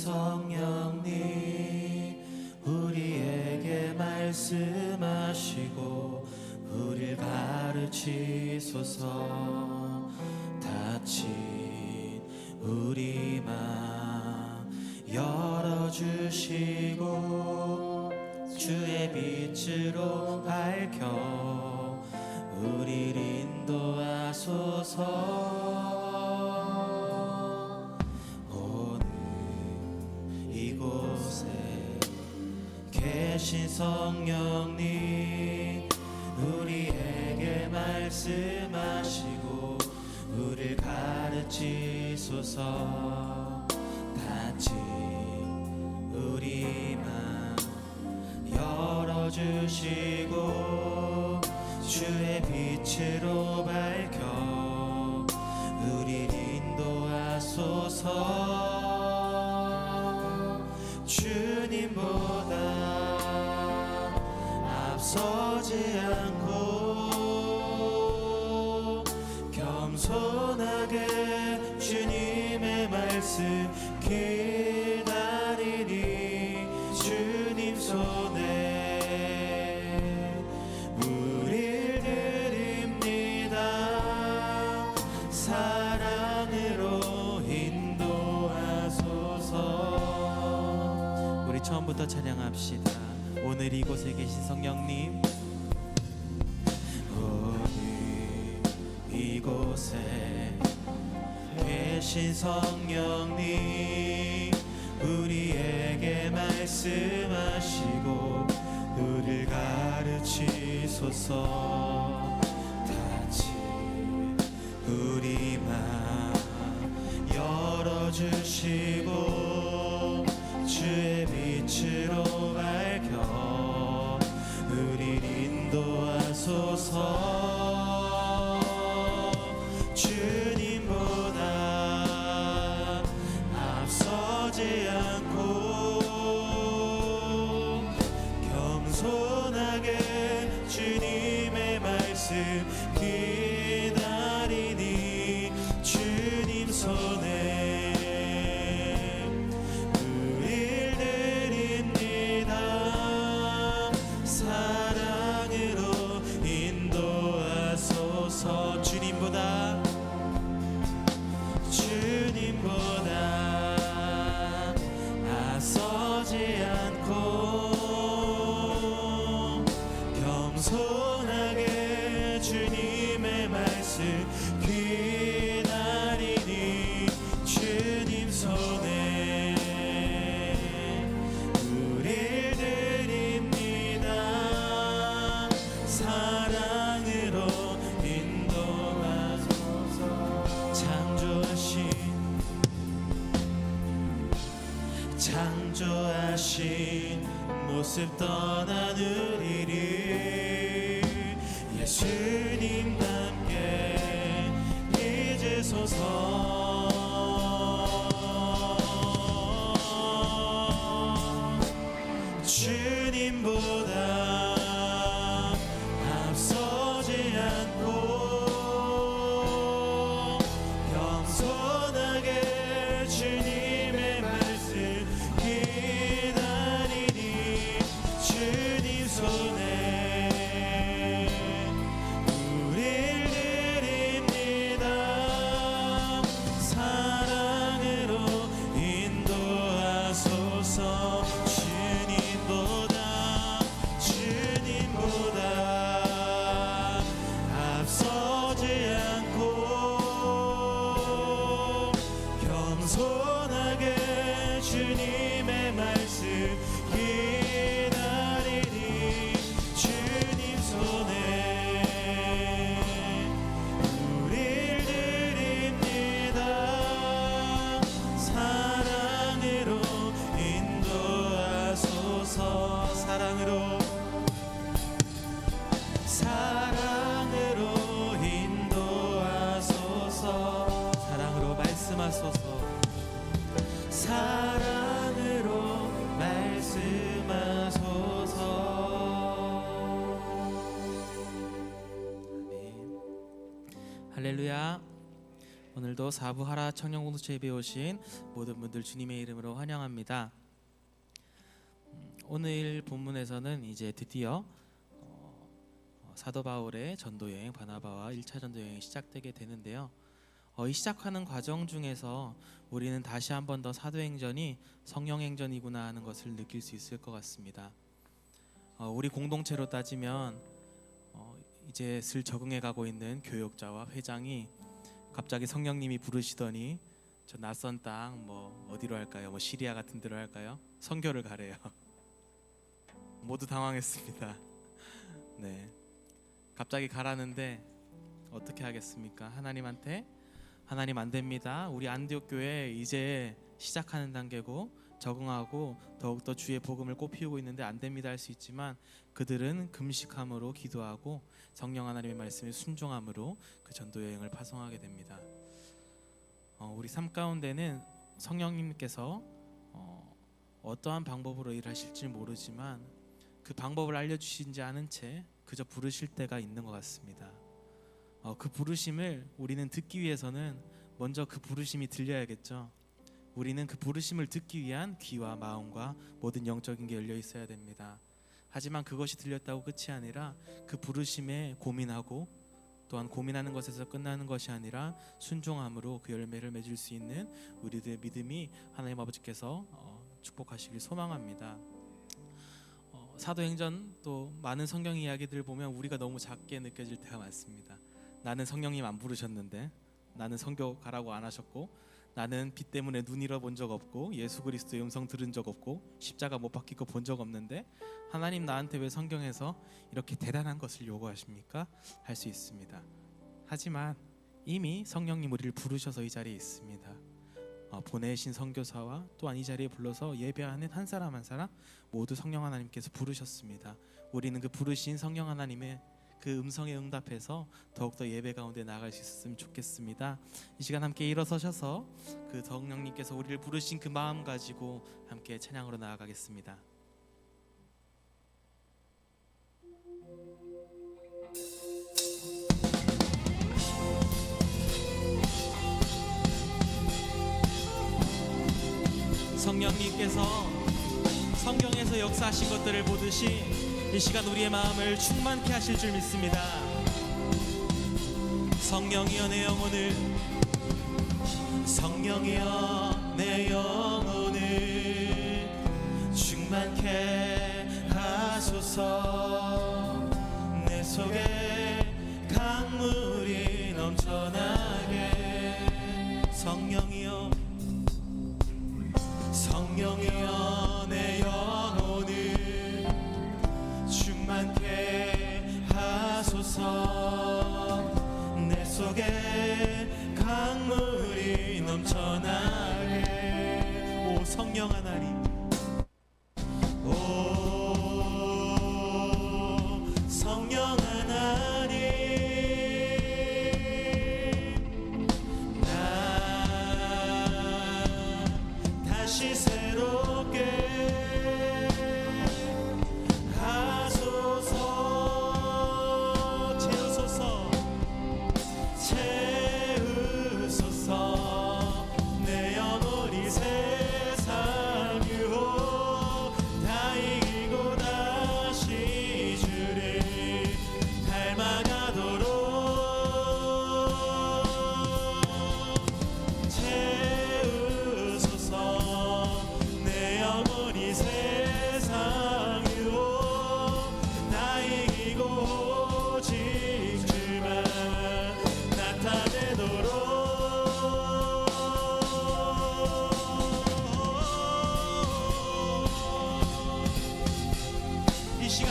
성령님 우리에게 말씀하시고 우리를 가르치소서. 닫힌 우리 맘 열어주시고 주의 빛으로 밝혀 우리를 인도하소서. 오늘 이곳에 계신 성령님 우리에게 말씀하시고 우리를 가르치소서. 닫힌 우리 맘 열어주시고 주의 빛으로 밝혀 우리를 인도하소서. 주님보다 앞서지 않고 겸손하게 주님의 말씀 기다리니 주님 손에 우릴 드립니다. 사랑으로 인도하소서. 우리 처음부터 찬양합시다. 오늘 이곳에 계신 성령님 오늘 이곳에 계신 성령님 우리에게 말씀하시고 우리를 가르치소서. 닫힌 우리 맘 열어주시고 주의 빛으로 밝혀 우리를 인도하소서. 주님보다 앞서지 않고 겸손하게 주님의 말씀 기다리니 주님 손에 우릴 드립니다. 사랑으로 인도하소서. 주님보다 앞서지 않고 겸손하게 주님의 말씀 기다리니 주님 손에 우릴 드립니다. 사랑으로 인도하소서. 창조하신 모습 떠난 우리를 예수님과 함께 잊으소서. 주님보다 앞서지 않고 겸손하게 주님의 말씀 기다리니 주님 손에 우릴 드립니다. 오늘도 사부 하라 청년공동체 예배에 오신 모든 분들 주님의 이름으로 환영합니다. 오늘 본문에서는 이제 드디어 사도 바울의 전도여행 바나바와 1차 전도여행이 시작되게 되는데요. 이 시작하는 과정 중에서 우리는 다시 한 번 더 사도행전이 성령행전이구나 하는 것을 느낄 수 있을 것 같습니다. 우리 공동체로 따지면 이제 슬 적응해 가고 있는 교역자와 회장이 갑자기 성령님이 부르시더니 저 낯선 땅 어디로 할까요? 시리아 같은 데로 할까요? 선교를 가래요. 모두 당황했습니다. 네, 갑자기 가라는데 어떻게 하겠습니까? 하나님한테 하나님 안 됩니다. 우리 안디옥 교회 이제 시작하는 단계고 적응하고 더욱더 주의 복음을 꽃피우고 있는데 안 됩니다 할 수 있지만 그들은 금식함으로 기도하고 성령 하나님의 말씀에 순종함으로 그 전도 여행을 파송하게 됩니다. 우리 삶 가운데는 성령님께서 어떠한 방법으로 일하실지 모르지만 그 방법을 알려주시지 않은 채 그저 부르실 때가 있는 것 같습니다. 그 부르심을 우리는 듣기 위해서는 먼저 그 부르심이 들려야겠죠. 우리는 그 부르심을 듣기 위한 귀와 마음과 모든 영적인 게 열려 있어야 됩니다. 하지만 그것이 들렸다고 끝이 아니라 그 부르심에 고민하고 또한 고민하는 것에서 끝나는 것이 아니라 순종함으로 그 열매를 맺을 수 있는 우리들의 믿음이 하나님 아버지께서 축복하시길 소망합니다. 사도행전 또 많은 성경 이야기들을 보면 우리가 너무 작게 느껴질 때가 많습니다. 나는 성령님 안 부르셨는데, 나는 선교 가라고 안 하셨고, 나는 빛 때문에 눈 잃어본 적 없고, 예수 그리스도의 음성 들은 적 없고, 십자가 못 박히고 본 적 없는데 하나님 나한테 왜 성경에서 이렇게 대단한 것을 요구하십니까? 할 수 있습니다. 하지만 이미 성령님 우리를 부르셔서 이 자리에 있습니다. 보내신 선교사와 또한 이 자리에 불러서 예배하는 한 사람 한 사람 모두 성령 하나님께서 부르셨습니다. 우리는 그 부르신 성령 하나님의 그 음성에 응답해서 더욱더 예배 가운데 나아갈 수 있었으면 좋겠습니다. 이 시간 함께 일어서셔서 그 성령님께서 우리를 부르신 그 마음 가지고 함께 찬양으로 나아가겠습니다. 성령님께서 성경에서 역사하신 것들을 보듯이 이 시간 우리의 마음을 충만케 하실 줄 믿습니다. 성령이여 내 영혼을, 성령이여 내 영혼을 충만케 하소서. 내 속에 강물이 넘쳐나게. 성령이여, 성령이여 내 영혼을 충만케 하소서. 내 속에 강물이 넘쳐나게. 오 성령 하나님, 오 성령 하나님, 나 다시 새롭게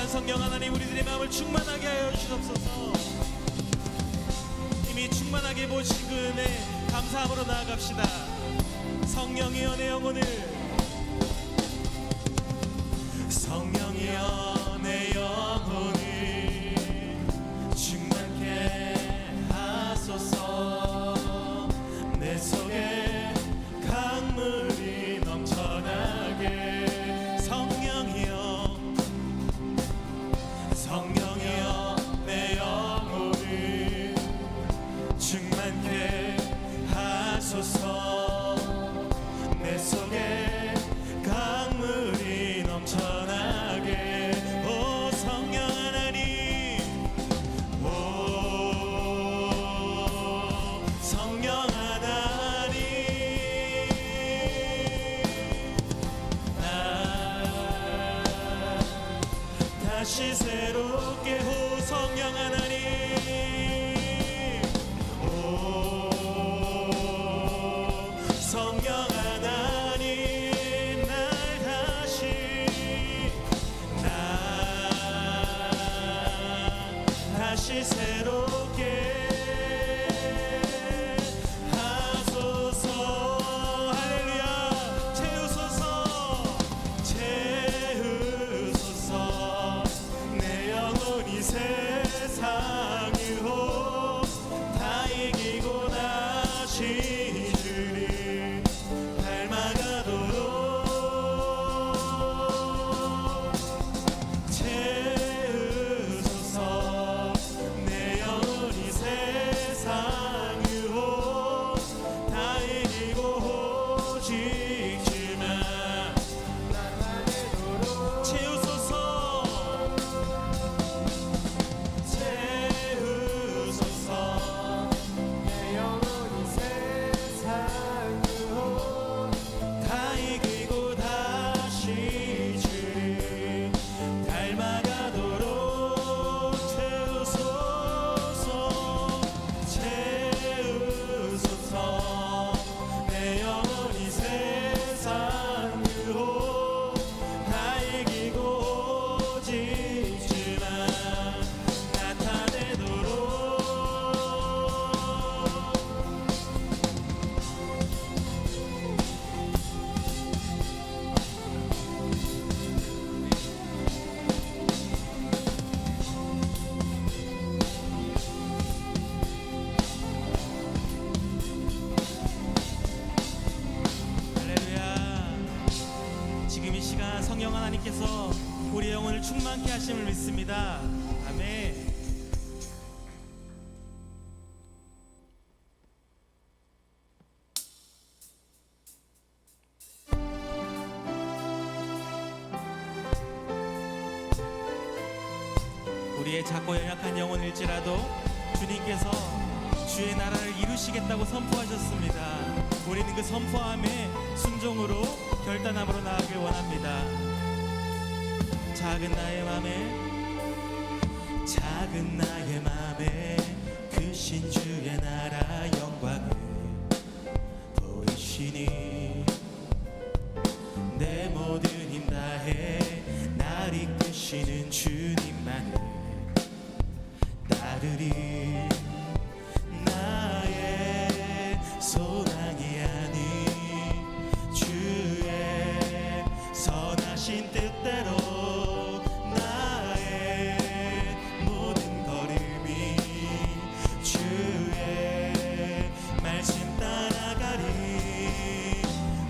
성령 하나님 우리들의 마음을 충만하게 하여 주옵소서. 이미 충만하게 보신 그 은혜 감사함으로 나아갑시다. 성령이여 내 영혼을, 성령이여 내 영혼을 충만케 하소서. 내 속에 강물이 넘쳐나게. 성령이여, 성령이여 내 영혼을 충만케 하소서. 다시 새롭게 성령 하나님 성령 하나님 날 다시 새롭게 하소서. 할렐루야. 채우소서 내 영혼이 세상 유혹 다 이기고 다시 주를 닮아가도록 채우소서 내 영혼이 세상 유혹 다 이기고 오직 주만 나타내도록 채우소서 내 영혼이 세상 유혹 다 이기고 다시 주를 닮아가도록 채우소서 내 영혼이 세상 유혹 다 이기고 오직 주만 나타내도록 할렐루야. 지금 이 시간 성령 하나님께서 우리 영혼을 충만케 하심을 믿습니다. 아멘. 우리의 작고 연약한 영혼일지라도 주님께서 주의 나라를 이루시겠다고 선포하셨습니다. 우리는 그 선포함에 순종으로 결단함으로 나아가길 원합니다. 작은 나의 맘에 크신 주의 나라 영광을 보이시니 내 모든 힘 다해 날 이끄시는 주님만을 따르리. 나의 소망이 아닌 주의 선하신 뜻대로 나의 모든 걸음이 주의 말씀 따라가리.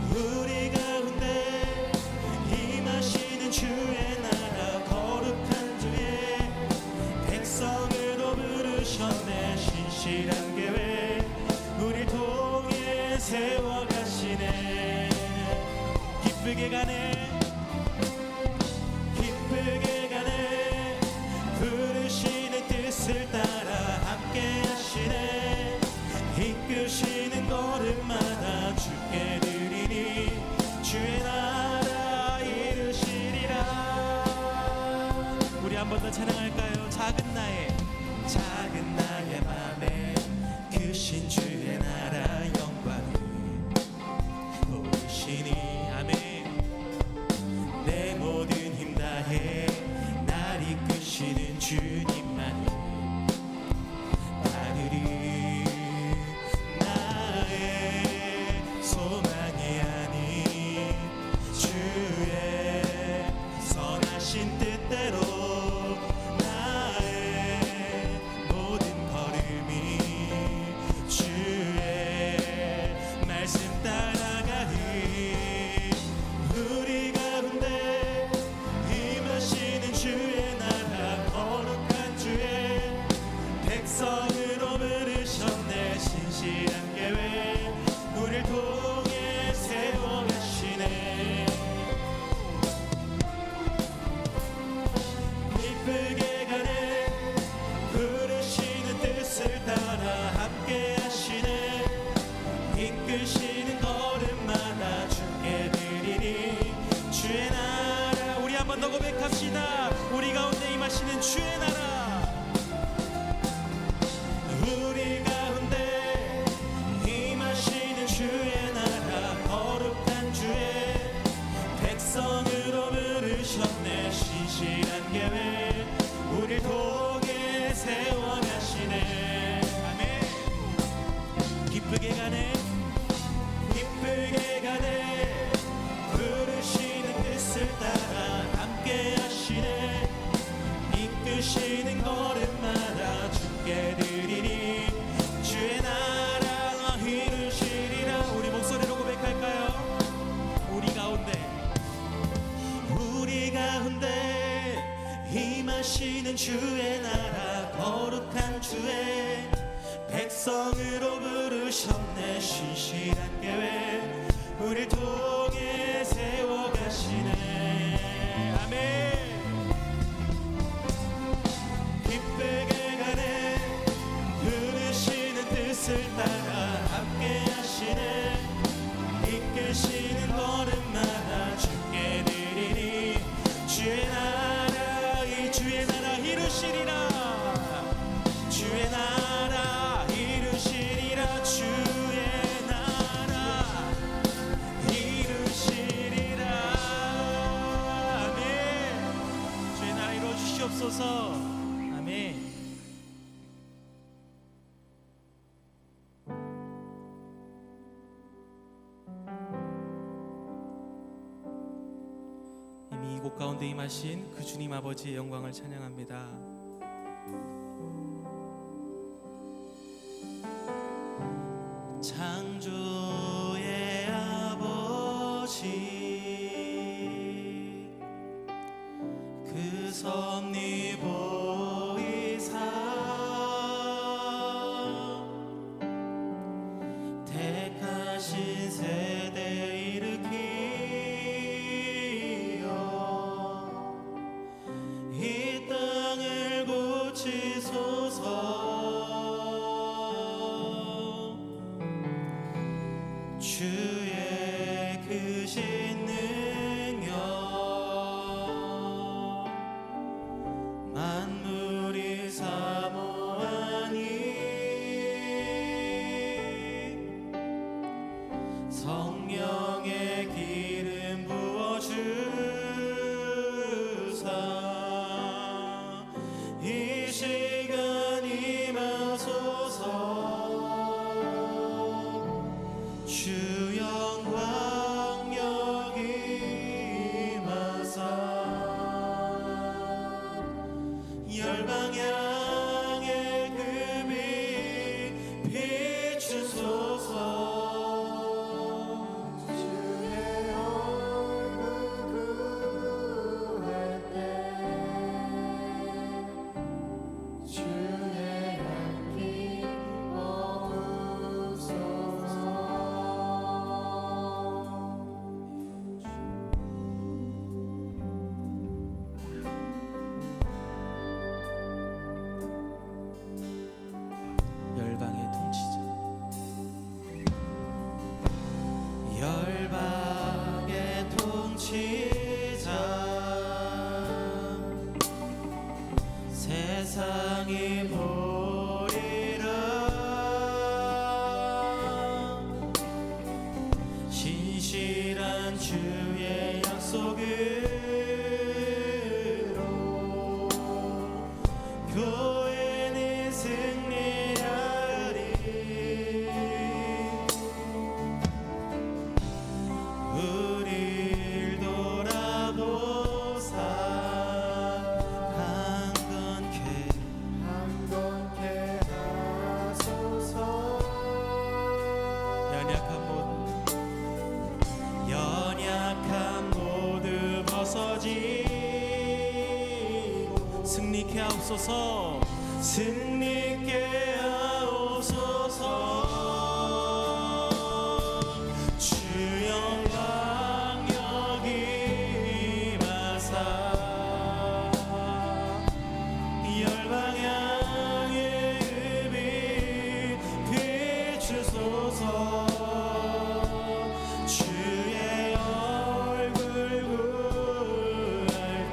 우리 가운데 임하시는 주의 나라 거룩한 주의 백성으로 부르셨네. 신실한 계획 우리 통해 세워가시네. 기쁘게 가네 부르시는 뜻을 따라 함께 하시네. 이끄시는 걸음마다 주께 드리니 주의 나라 이루시리라. 우리 한 번 더 찬양할까요? 작은 나의 맘에 크신 주의 나라 영광을 보시니. 아멘. 내 모든 힘 다해 날 이끄시는 주님만을 따르리. 나의 소망이 아닌 주의 선하신 뜻대로 번 더 고백합시다. 우리 가운데 임하시는 주의 나라, 우리 가운데 임하시는 주의 나라, 거룩한 주의 백성으로 부르셨네. 신실한 계획 우릴 통해 세워가시네. 아멘. 기쁘게 가네, 기쁘게 가네. 부르시는 뜻을 따라 함께 하시네. 이끄시는 걸음마다 주께 드리니 주의 나라 이루시리라. 우리 목소리로 고백할까요? 우리 가운데 임하시는 주의 나라, 거룩한 주의 백성으로 부르셨네. 신실한 계획 우릴 통해 세워가시네. 아멘. 기쁘게 가네, 부르시는 뜻을 따라 함께 하시네. 이끄시는 걸음마다 주께 드리니 주의 나라, 이 주의 나라 이루시리라. 주의 나라 이루시리라. 주의 나라 이루시리라. 아멘. 주의 나라 이루어 주시옵소서. 아멘. 이미 이곳 가운데 임하신 그 주님 아버지의 영광을 찬양합니다. 창조의 아버지, 그 섭리 보이사 택하신 세대 일으키어 이 땅을 고치소서. 주의 크신 능력 만물이 사모하니 성령의 기름 부어주사 이 시간 임하소서. 주 영광 여기 임하사 열방 향해 그 빛 비추소서. 주의 얼굴 구할 때 주의 향기 머무소서. 열방의 통치자, 열방의 통치자, 세상이 보리라. 신실한 주의 약속으로 교회는 승리하리. 우릴 돌아보사 강건케 하소서. 연약함 모두 벗어지고 승리케 하옵소서. 승리케 하옵소서. 주 영광 여기 임하사 열방 향해 그 빛 비추소서. 주의 얼굴 구할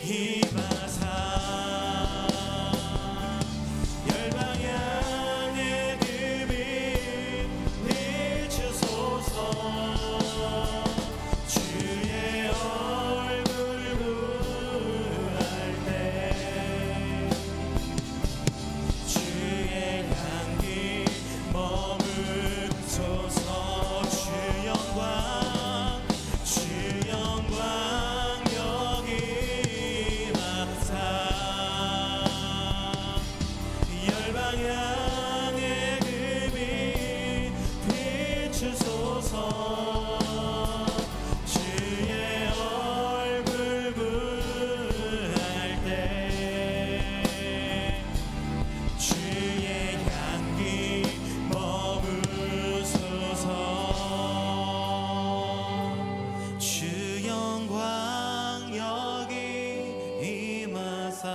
임하사 열방 향해 그 빛 비추소서 주의 얼굴 구할 때 주의 향기 머무소서 주 영광 여기 임하사 열방 향해 그 빛 비추소서 주의 얼굴 구할 때 주의 향기 머무소서 주 영광 여기 임하사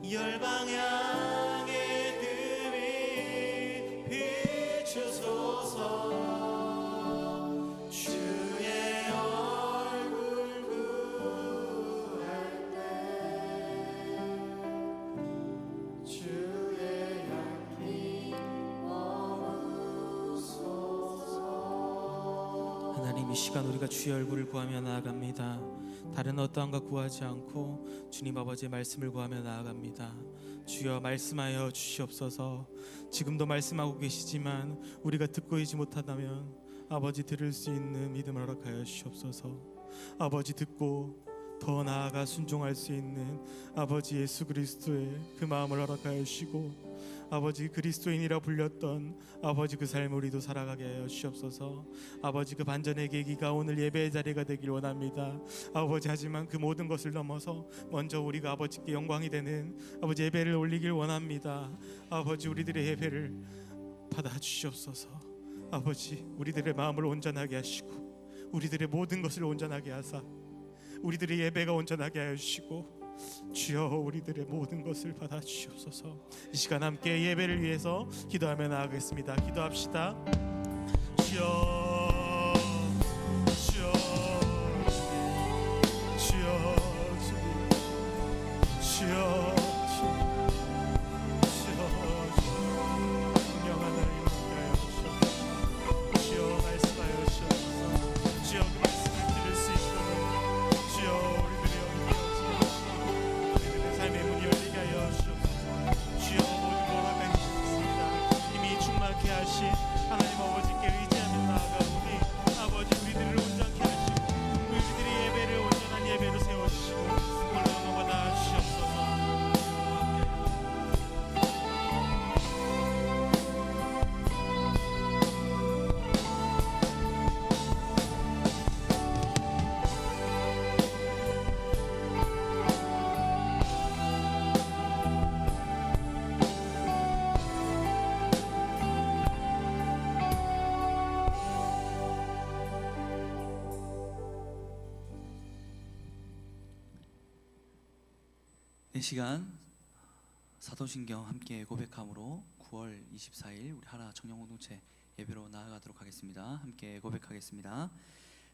열방 향해 그 빛 비추소서 주의 얼굴 구할 때 주의 향기 머무소서. 하나님, 이 시간 우리가 주의 얼굴을 구하며 나아갑니다. 다른 어떠한 것 구하지 않고 주님 아버지의 말씀을 구하며 나아갑니다. 주여, 말씀하여 주시옵소서. 지금도 말씀하고 계시지만 우리가 듣고 있지 못하다면 아버지 들을 수 있는 믿음을 허락하여 주시옵소서. 아버지 듣고 더 나아가 순종할 수 있는 아버지 예수 그리스도의 그 마음을 허락하여 주시고 아버지 그리스도인이라 불렸던 아버지 그 삶을 우리도 살아가게 하여 주시옵소서. 아버지 그 반전의 계기가 오늘 예배의 자리가 되길 원합니다. 아버지, 하지만 그 모든 것을 넘어서 먼저 우리가 아버지께 영광이 되는 아버지 예배를 올리길 원합니다. 아버지, 우리들의 예배를 받아주시옵소서. 아버지, 우리들의 마음을 온전하게 하시고 우리들의 모든 것을 온전하게 하사 우리들의 예배가 온전하게 하여 주시고 주여, 우리들의 모든 것을 받아 주시옵소서. 이 시간 함께 예배를 위해서 기도하며 나아가겠습니다. 기도합시다. 주여, 주여, 주여, 주여, 주여, 성령 하나님 함께하여 주시옵소서. 주여, 말씀하여 주시옵소서. 주여, 그 말씀을 들을 수 있도록 주여, 우리들의 영이 우리들의 삶의 문이 열리게 하여 주옵소서. 주여, 모든 걸 허락해 주셨습니다. 이미 충만케 하신 하나님 아버지께 의지하며 나아가오니 아버지, 우리들을 온전케 하시고 우리들의 예배를 온전한 예배로 세워주시고 올라가 받아 주시옵소서. 이 시간 사도신경 함께 고백함으로 9월 24일 우리 하나 청년공동체 예배로 나아가도록 하겠습니다. 함께 고백하겠습니다.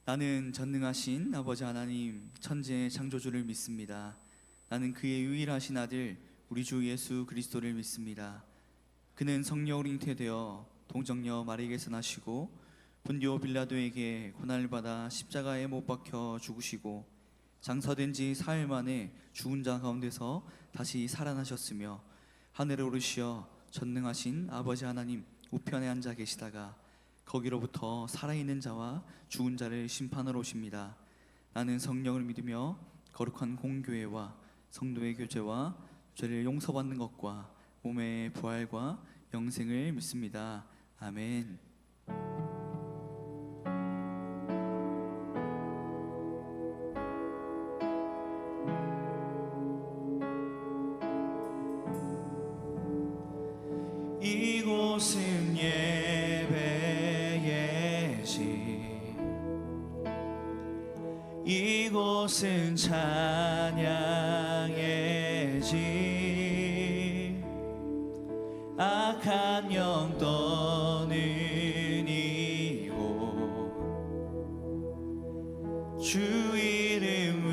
나는 전능하신 아버지 하나님 천지의 창조주를 믿습니다. 나는 그의 유일하신 아들 우리 주 예수 그리스도를 믿습니다. 그는 성령으로 잉태되어 동정녀 마리에게서 나시고 본디오 빌라도에게 고난을 받아 십자가에 못 박혀 죽으시고 장사된 지 사흘 만에 죽은 자 가운데서 다시 살아나셨으며 하늘에 오르시어 전능하신 아버지 하나님 우편에 앉아 계시다가 거기로부터 살아있는 자와 죽은 자를 심판하러 오십니다. 나는 성령을 믿으며 거룩한 공교회와 성도의 교제와 죄를 용서받는 것과 몸의 부활과 영생을 믿습니다. 아멘. 이곳은 예배의 집, 이곳은 찬양의 집, 악한 영 떠는 이곳 주 이름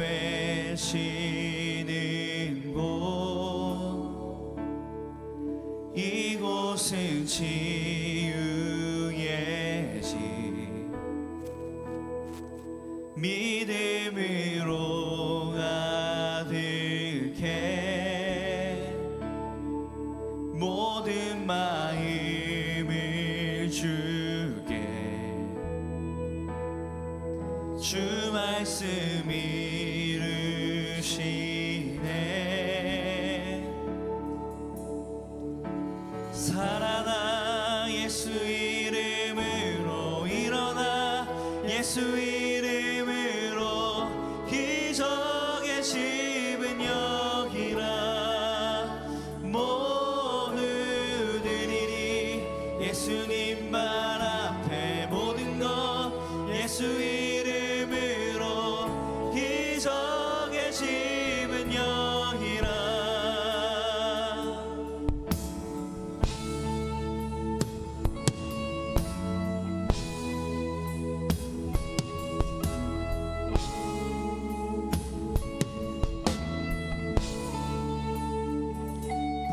외치는 곳 이곳은 치유의 집 믿음으로 가득해 모든 마음을 주게 주 말씀 이루시네 살아나 예수 이름으로 일어나 예수 이름으로 기적의 집은 여기라 모두 드리리 예수님 말 앞에 모든 것 예수 이름으로 기적의 집은 여기라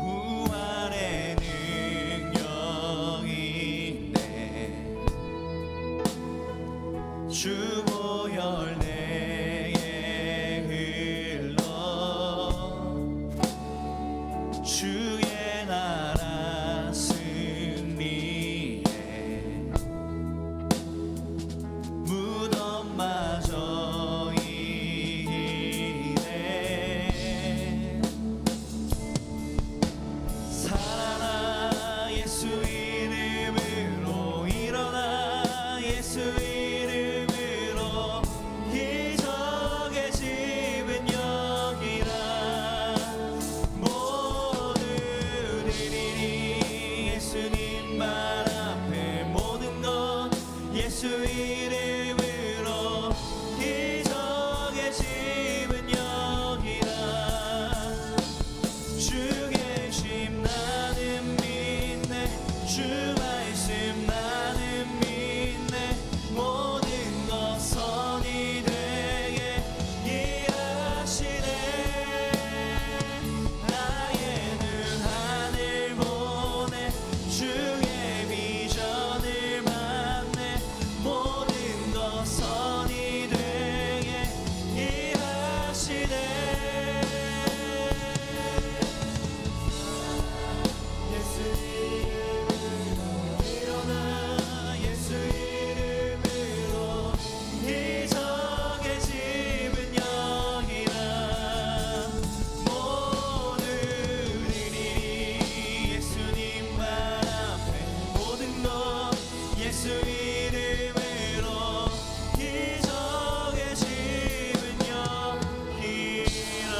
부활의 능력이 있네 주 보혈 내게 흘러 주의 나라 승리해 무덤마저 이기네 살아나 예수 이름으로 일어나 예수 이름으로 기적의 집은 여기라 모두 드리리 예수님 말 앞에 모든 것 예수 이름으로 기적의 집은 여기라 주 계심 나는 믿네 주 말씀 나는 믿네 모든 것 선이 되게 일하시네 나의 눈 하늘 보네 주의 비전을 받네 모든 것 선이 되게 일하시네 예수 이름으로 일어나 예수 이름으로 기적의 집은 여기라 모두 드리리 예수님 말 앞에 모든 것 예수 이름으로 기적의 집은 여기라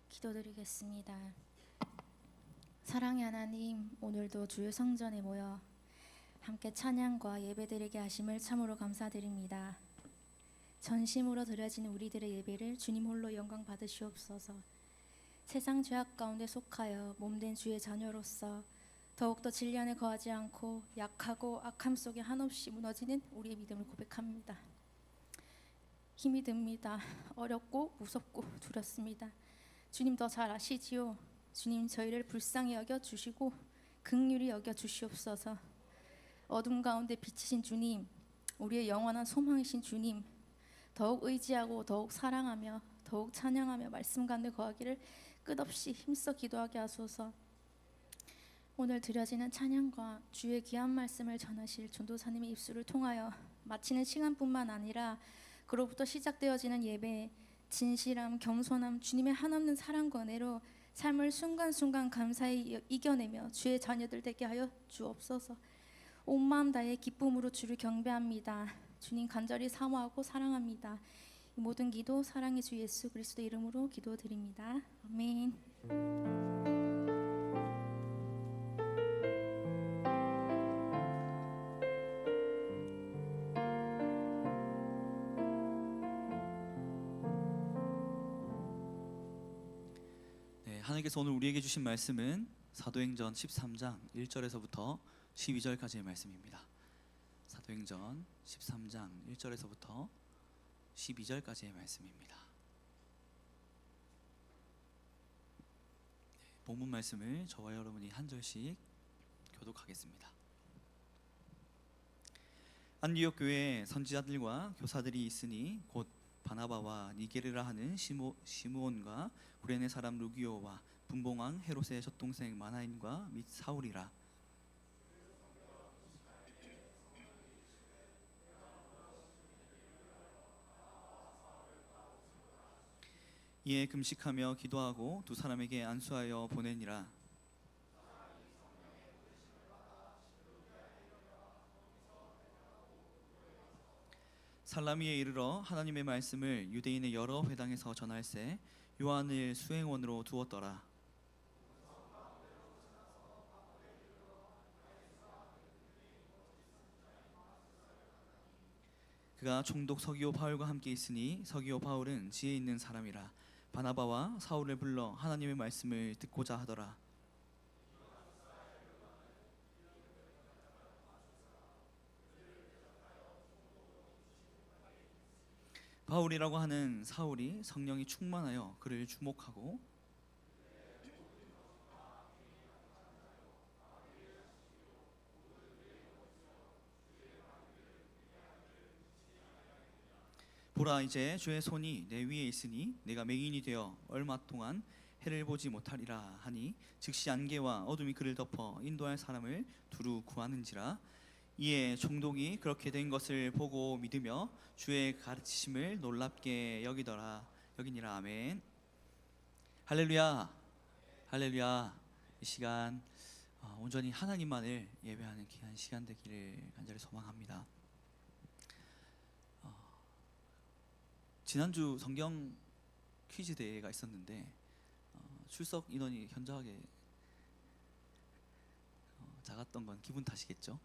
기도드리겠습니다. 사랑의 하나님, 오늘도 주의 성전에 모여 함께 찬양과 예배드리게 하심을 참으로 감사드립니다. 전심으로 드려지는 우리들의 예배를 주님 홀로 영광 받으시옵소서. 세상 죄악 가운데 속하여 몸된 주의 자녀로서 더욱더 진리 안에 거하지 않고 약하고 악함 속에 한없이 무너지는 우리의 믿음을 고백합니다. 힘이 듭니다. 어렵고 무섭고 두렵습니다. 주님 더 잘 아시지요. 주님 저희를 불쌍히 여겨 주시고 긍휼히 여겨 주시옵소서. 어둠 가운데 비치신 주님, 우리의 영원한 소망이신 주님, 더욱 의지하고 더욱 사랑하며 더욱 찬양하며 말씀 가운데 거하기를 끝없이 힘써 기도하게 하소서. 오늘 드려지는 찬양과 주의 귀한 말씀을 전하실 전도사님의 입술을 통하여 마치는 시간뿐만 아니라 그로부터 시작되어지는 예배 진실함, 겸손함, 주님의 한없는 사랑과 은혜로 삶을 순간순간 감사히 이겨내며 주의 자녀들 되게 하여 주옵소서. 온 마음 다해 기쁨으로 주를 경배합니다. 주님 간절히 사모하고 사랑합니다. 이 모든 기도 사랑의 주 예수 그리스도 이름으로 기도드립니다. 아멘. 하나님께서 오늘 우리에게 주신 말씀은 사도행전 13장 1절에서부터 12절까지의 말씀입니다. 사도행전 13장 1절에서부터 12절까지의 말씀입니다. 본문 말씀을 저와 여러분이 한 절씩 교독하겠습니다. 안디옥 교회에 선지자들과 교사들이 있으니 곧 바나바와 니게르라 하는 시므온과 구레네 사람 루기오와 분봉왕 헤롯의 젖동생 마나인과 및 사울이라. 이에 금식하며 기도하고 두 사람에게 안수하여 보내니라. 살라미에 이르러 하나님의 말씀을 유대인의 여러 회당에서 전할세 요한을 수행원으로 두었더라. 그가 총독 서기오 바울과 함께 있으니 서기오 바울은 지혜 있는 사람이라. 바나바와 사울을 불러 하나님의 말씀을 듣고자 하더라. 바울이라고 하는 사울이 성령이 충만하여 그를 주목하고 보라, 이제 주의 손이 내 위에 있으니 내가 맹인이 되어 얼마 동안 해를 보지 못하리라 하니 즉시 안개와 어둠이 그를 덮어 인도할 사람을 두루 구하는지라. 이에 총독이 그렇게 된 것을 보고 믿으며 주의 가르치심을 놀랍게 여기니라. 아멘. 할렐루야. 할렐루야. 이 시간 온전히 하나님만을 예배하는 귀한 시간 되기를 간절히 소망합니다. 지난주 성경 퀴즈 대회가 있었는데 출석 인원이 현저하게 작았던 건 기분 탓이겠죠.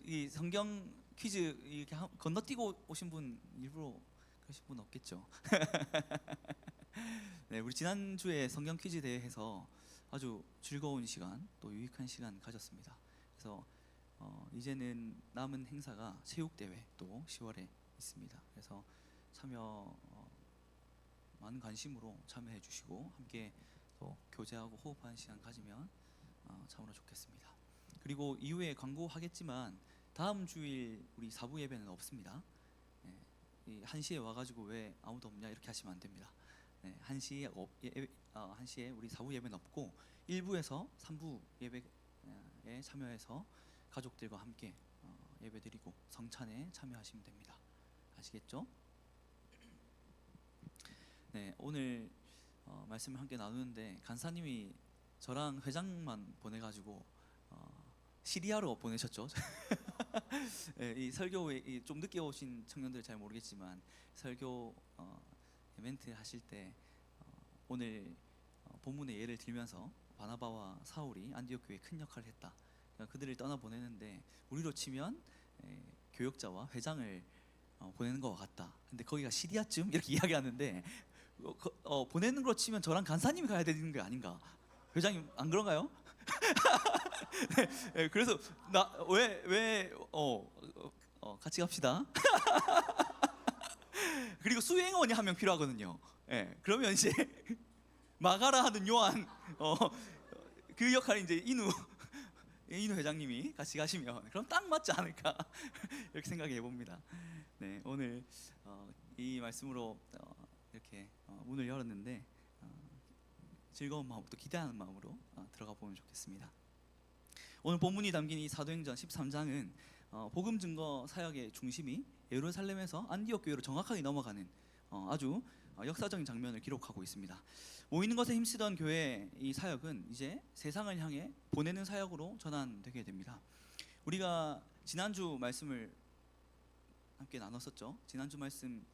이 성경 퀴즈 이렇게 건너뛰고 오신 분 일부러 그러신 분 없겠죠. 네, 우리 지난주에 성경 퀴즈 대회에서 아주 즐거운 시간 또 유익한 시간 가졌습니다. 그래서 이제는 남은 행사가 체육 대회 또 10월에 있습니다. 그래서 참여 많은 관심으로 참여해 주시고 함께 또 교제하고 호흡하는 시간 가지면 참으로 좋겠습니다. 그리고 이후에 광고하겠지만 다음 주일 우리 4부 예배는 없습니다. 네, 이 1시에 와가지고 왜 아무도 없냐 이렇게 하시면 안 됩니다. 네, 1시에 우리 4부 예배는 없고 1부에서 3부 예배에 참여해서 가족들과 함께 예배드리고 성찬에 참여하시면 됩니다. 아시겠죠? 네, 오늘 말씀을 함께 나누는데 간사님이 저랑 회장만 보내가지고 시리아로 보내셨죠. 네, 이 설교에 좀 늦게 오신 청년들 잘 모르겠지만 설교 이벤트 하실 때 오늘 본문의 예를 들면서 바나바와 사울이 안디옥 교회에 큰 역할을 했다. 그러니까 그들을 떠나 보내는데 우리로 치면 교역자와 회장을 보내는 것과 같다. 근데 거기가 시리아쯤 이렇게 이야기하는데 보내는 걸로 치면 저랑 간사님이 가야 되는 게 아닌가? 회장님 안 그런가요? 네, 그래서 같이 갑시다. 그리고 수행원이 한 명 필요하거든요. 네, 그러면 이제 마가라 하는 요한 그 역할이 이제 인우 회장님이 같이 가시면 그럼 딱 맞지 않을까 이렇게 생각해 봅니다. 네, 오늘 이 말씀으로 이렇게 문을 열었는데 즐거운 마음 또 기대하는 마음으로 들어가 보면 좋겠습니다. 오늘 본문이 담긴 이 사도행전 13장은 복음 증거 사역의 중심이 예루살렘에서 안디옥 교회로 정확하게 넘어가는 아주 역사적인 장면을 기록하고 있습니다. 모이는 것에 힘쓰던 교회의 이 사역은 이제 세상을 향해 보내는 사역으로 전환되게 됩니다. 우리가 지난주 말씀을 함께 나눴었죠. 지난주 말씀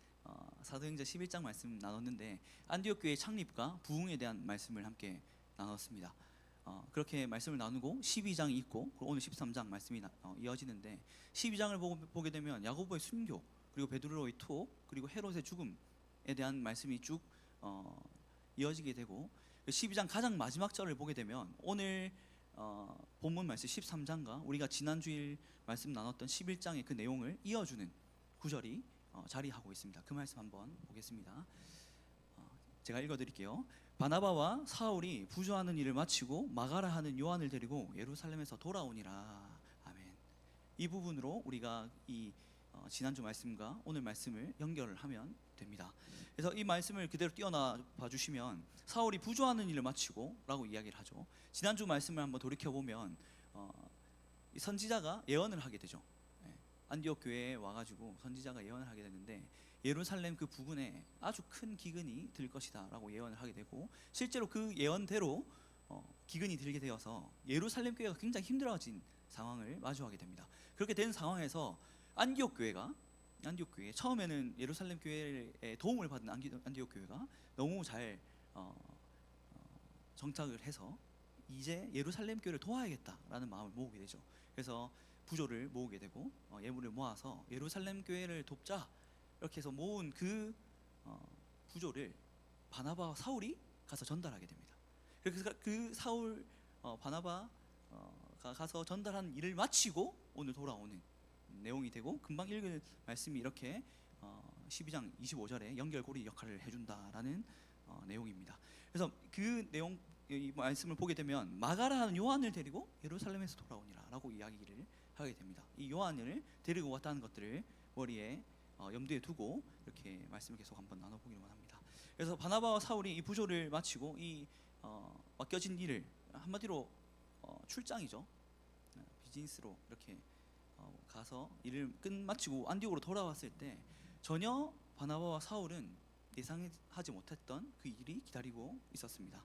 사도행전 11장 말씀 나눴는데 안디옥 교회의 창립과 부흥에 대한 말씀을 함께 나눴습니다. 그렇게 말씀을 나누고 12장이 있고 오늘 13장 말씀이 이어지는데 12장을 보게 되면 야고보의 순교 그리고 베드로의 투옥 그리고 헤롯의 죽음에 대한 말씀이 쭉 이어지게 되고 12장 가장 마지막 절을 보게 되면 오늘 본문 말씀 13장과 우리가 지난 주일 말씀 나눴던 11장의 그 내용을 이어주는 구절이 자리하고 있습니다. 그 말씀 한번 보겠습니다. 제가 읽어드릴게요. 바나바와 사울이 부조하는 일을 마치고 마가라 하는 요한을 데리고 예루살렘에서 돌아오니라. 아멘. 이 부분으로 우리가 이 지난주 말씀과 오늘 말씀을 연결을 하면 됩니다. 그래서 이 말씀을 그대로 띄어나 봐주시면 사울이 부조하는 일을 마치고 라고 이야기를 하죠. 지난주 말씀을 한번 돌이켜보면 이 선지자가 예언을 하게 되죠. 안디옥 교회에 와가지고 선지자가 예언을 하게 되는데 예루살렘 그 부근에 아주 큰 기근이 들 것이다 라고 예언을 하게 되고, 실제로 그 예언대로 기근이 들게 되어서 예루살렘 교회가 굉장히 힘들어진 상황을 마주하게 됩니다. 그렇게 된 상황에서 안디옥 교회 처음에는 예루살렘 교회의 도움을 받은 안디옥 교회가 너무 잘 정착을 해서 이제 예루살렘 교회를 도와야겠다라는 마음을 모으게 되죠. 그래서 부조를 모으게 되고 예물을 모아서 예루살렘 교회를 돕자 이렇게 해서 모은 그 부조를 바나바와 사울이 가서 전달하게 됩니다. 그래서 그 사울 바나바가 가서 전달한 일을 마치고 오늘 돌아오는 내용이 되고, 금방 읽은 말씀이 이렇게 12장 25절에 연결고리 역할을 해준다라는 내용입니다. 그래서 그 내용 이 말씀을 보게 되면 마가라 하는 요한을 데리고 예루살렘에서 돌아오니라 라고 이야기를 하게 됩니다. 이 요한을 데리고 왔다는 것들을 머리에 염두에 두고 이렇게 말씀을 계속 한번 나눠보기를 원합니다. 그래서 바나바와 사울이 이 부조를 마치고 이 맡겨진 일을 한마디로 출장이죠. 비즈니스로 이렇게 가서 일을 끝마치고 안디옥으로 돌아왔을 때 전혀 바나바와 사울은 예상하지 못했던 그 일이 기다리고 있었습니다.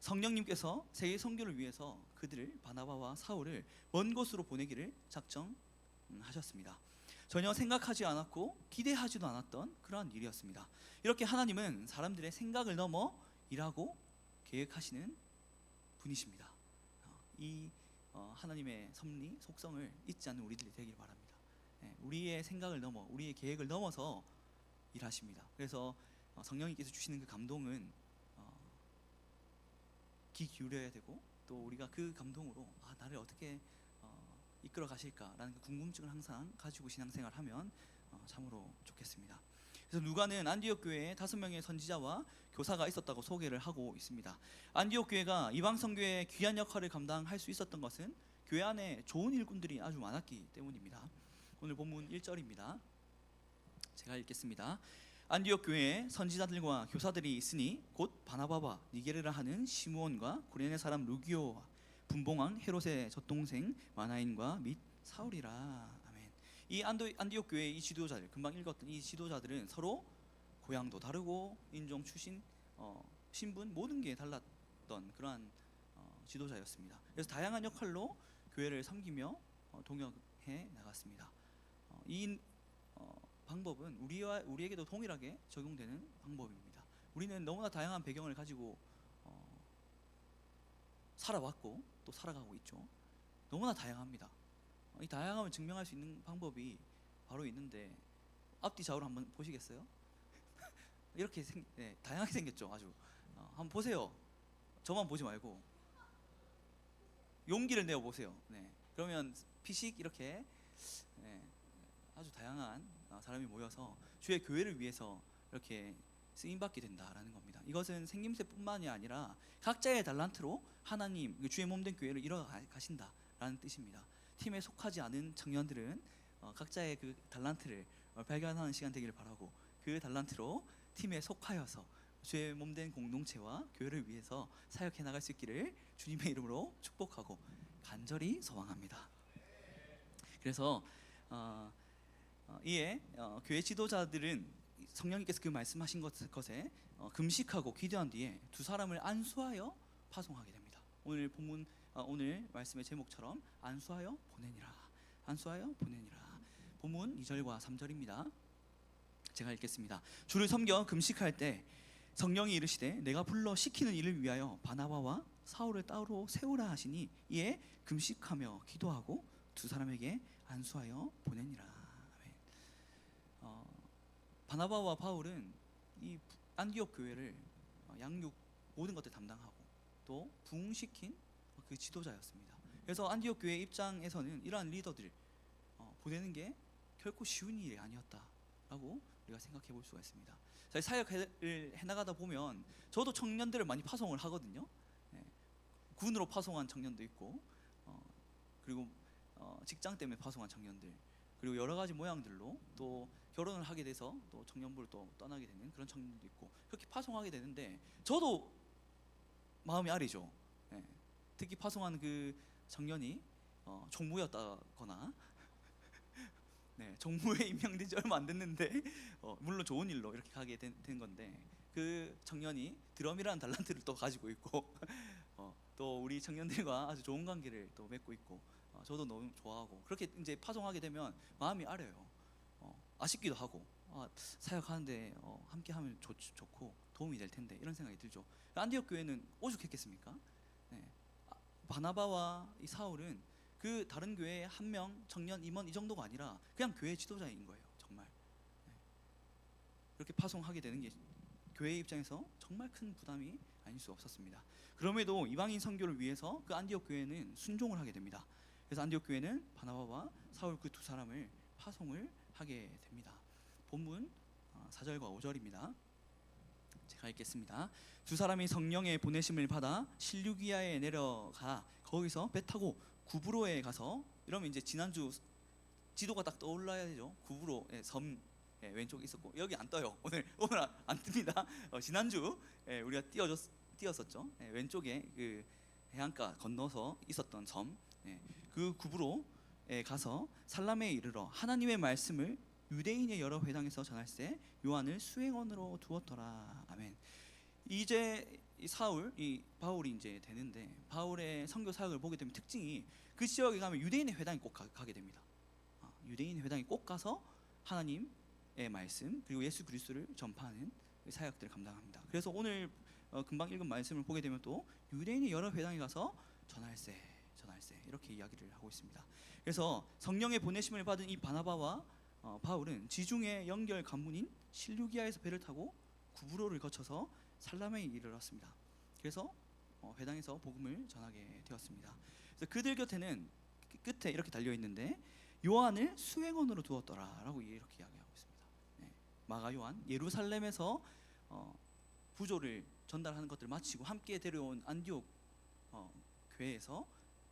성령님께서 세계 선교를 위해서 그들을 바나바와 사울을 먼 곳으로 보내기를 작정하셨습니다. 전혀 생각하지 않았고 기대하지도 않았던 그러한 일이었습니다. 이렇게 하나님은 사람들의 생각을 넘어 일하고 계획하시는 분이십니다. 이 하나님의 섭리, 속성을 잊지 않는 우리들이 되길 바랍니다. 우리의 생각을 넘어, 우리의 계획을 넘어서 일하십니다. 그래서 성령님께서 주시는 그 감동은 귀 기울여야 되고, 또 우리가 그 감동으로 나를 어떻게 이끌어 가실까라는 그 궁금증을 항상 가지고 신앙생활을 하면 참으로 좋겠습니다. 그래서 누가는 안디옥 교회에 5명의 선지자와 교사가 있었다고 소개를 하고 있습니다. 안디옥 교회가 이방 선교의 귀한 역할을 감당할 수 있었던 것은 교회 안에 좋은 일꾼들이 아주 많았기 때문입니다. 오늘 본문 1절입니다. 제가 읽겠습니다. 안디옥 교회에 선지자들과 교사들이 있으니 곧 바나바와 니게르라 하는 시므온과 구레네 사람 루기오와 분봉왕 헤롯의 젖동생 마나인과 및 사울이라. 아멘. 이 안디옥 교회의 이 지도자들, 금방 읽었던 이 지도자들은 서로 고향도 다르고 인종, 출신, 신분 모든 게 달랐던 그러한 지도자였습니다. 그래서 다양한 역할로 교회를 섬기며 동역해 나갔습니다. 이 방법은 우리에게도 동일하게 적용되는 방법입니다. 우리는 너무나 다양한 배경을 가지고 살아왔고 또 살아가고 있죠. 너무나 다양합니다. 이 다양함을 증명할 수 있는 방법이 바로 있는데, 앞뒤 좌우로 한번 보시겠어요? 이렇게 다양하게 생겼죠. 아주 한번 보세요. 저만 보지 말고 용기를 내어 보세요. 그러면 피식 이렇게 아주 다양한 사람이 모여서 주의 교회를 위해서 이렇게 쓰임받게 된다라는 겁니다. 이것은 생김새뿐만이 아니라 각자의 달란트로 하나님, 주의 몸된 교회를 이뤄 가신다라는 뜻입니다. 팀에 속하지 않은 청년들은 각자의 그 달란트를 발견하는 시간 되기를 바라고, 그 달란트로 팀에 속하여서 주의 몸된 공동체와 교회를 위해서 사역해 나갈 수 있기를 주님의 이름으로 축복하고 간절히 소망합니다. 그래서 이에 교회 지도자들은 성령님께서 그 말씀하신 것에 금식하고 기도한 뒤에 두 사람을 안수하여 파송하게 됩니다. 오늘 본문 오늘 말씀의 제목처럼 안수하여 보내니라. 안수하여 보내니라. 본문 2절과 3절입니다. 제가 읽겠습니다. 주를 섬겨 금식할 때 성령이 이르시되 내가 불러 시키는 일을 위하여 바나바와 사울을 따로 세우라 하시니 이에 금식하며 기도하고 두 사람에게 안수하여 보내니라. 바나바와 바울은 이 안디옥 교회를 양육 모든 것들 담당하고 또 부흥시킨 그 지도자였습니다. 그래서 안디옥 교회 입장에서는 이러한 리더들 보내는 게 결코 쉬운 일이 아니었다라고 우리가 생각해 볼 수가 있습니다. 사역을 해나가다 보면 저도 청년들을 많이 파송을 하거든요. 군으로 파송한 청년도 있고 그리고 직장 때문에 파송한 청년들, 그리고 여러 가지 모양들로 또 결혼을 하게 돼서 또 청년부를 또 떠나게 되는 그런 청년도 있고, 그렇게 파송하게 되는데 저도 마음이 아리죠. 특히 파송한 그 청년이 총무였다거나 총무에 임명된 지 얼마 안 됐는데 물론 좋은 일로 이렇게 가게 된 건데, 그 청년이 드럼이라는 달란트를 또 가지고 있고 또 우리 청년들과 아주 좋은 관계를 또 맺고 있고, 저도 너무 좋아하고, 그렇게 이제 파송하게 되면 마음이 아려요. 아쉽기도 하고, 사역하는데 함께하면 좋고 도움이 될 텐데 이런 생각이 들죠. 안디옥 교회는 오죽했겠습니까? 바나바와 이 사울은 그 다른 교회의 한 명, 청년, 임원 이 정도가 아니라 그냥 교회 지도자인 거예요. 정말 그렇게 파송하게 되는 게 교회 입장에서 정말 큰 부담이 아닐 수 없었습니다. 그럼에도 이방인 선교를 위해서 그 안디옥 교회는 순종을 하게 됩니다. 그래서 안디옥 교회는 바나바와 사울 그 두 사람을 파송을 하게 됩니다. 본문 4절과 5절입니다. 제가 읽겠습니다. 두 사람이 성령의 보내심을 받아 실루기아에 내려가 거기서 배 타고 구브로에 가서, 이러면 이제 지난주 지도가 딱 떠올라야 되죠. 구브로의 섬 왼쪽에 있었고, 여기 안 떠요. 오늘 안 뜹니다. 지난주 우리가 띄었었죠. 왼쪽에 그 해안가 건너서 있었던 섬, 그 구브로에 가서 살라메에 이르러 하나님의 말씀을 유대인의 여러 회당에서 전할세 요한을 수행원으로 두었더라. 아멘. 이제 이 바울이 이제 되는데, 바울의 선교 사역을 보게 되면 특징이 그 지역에 가면 유대인의 회당에 꼭 가게 됩니다. 유대인의 회당에 꼭 가서 하나님의 말씀 그리고 예수 그리스도를 전파하는 사역들을 감당합니다. 그래서 오늘 금방 읽은 말씀을 보게 되면 또 유대인의 여러 회당에 가서 전할세 이렇게 이야기를 하고 있습니다. 그래서 성령의 보내심을 받은 이 바나바와 바울은 지중해 연결 관문인 실루기아에서 배를 타고 구브로를 거쳐서 살라메에 이르렀습니다. 그래서 회당에서 복음을 전하게 되었습니다. 그래서 그들 곁에는 끝에 이렇게 달려 있는데 요한을 수행원으로 두었더라라고 이렇게 이야기하고 있습니다. 마가 요한 예루살렘에서 부조를 전달하는 것들을 마치고 함께 데려온 안디옥 교회에서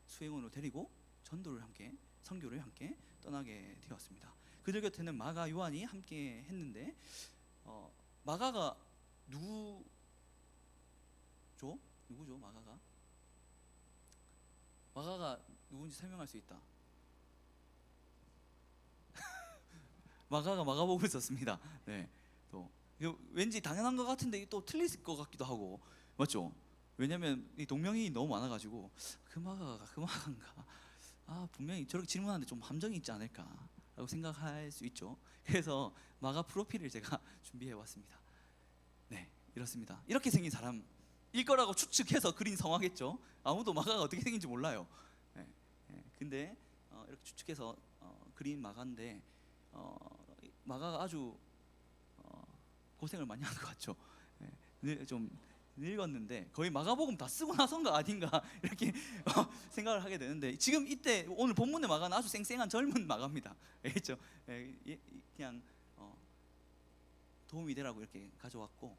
수행원으로 데리고 전도를 함께, 선교를 함께 떠나게 되었습니다. 그들 곁에는 마가 요한이 함께 했는데 마가가 누구죠? 마가가 누군지 설명할 수 있다. 마가가 마가복음을 썼습니다. 또 왠지 당연한 것 같은데 또 틀릴 것 같기도 하고, 맞죠? 왜냐하면 이 동명이 너무 많아가지고 그 마가인가? 분명히 저렇게 질문하는데 좀 함정이 있지 않을까라고 생각할 수 있죠. 그래서 마가 프로필을 제가 준비해왔습니다. 이렇습니다. 이렇게 생긴 사람일 거라고 추측해서 그린 성화겠죠. 아무도 마가가 어떻게 생긴지 몰라요. 근데 이렇게 추측해서 그린 마가인데 마가가 아주 고생을 많이 한 것 같죠. 좀 늙었는데 거의 마가복음 다 쓰고 나선가 아닌가 이렇게 생각을 하게 되는데, 지금 이때 오늘 본문의 마가는 아주 쌩쌩한 젊은 마가입니다. 알겠죠? 그냥 도움이 되라고 이렇게 가져왔고,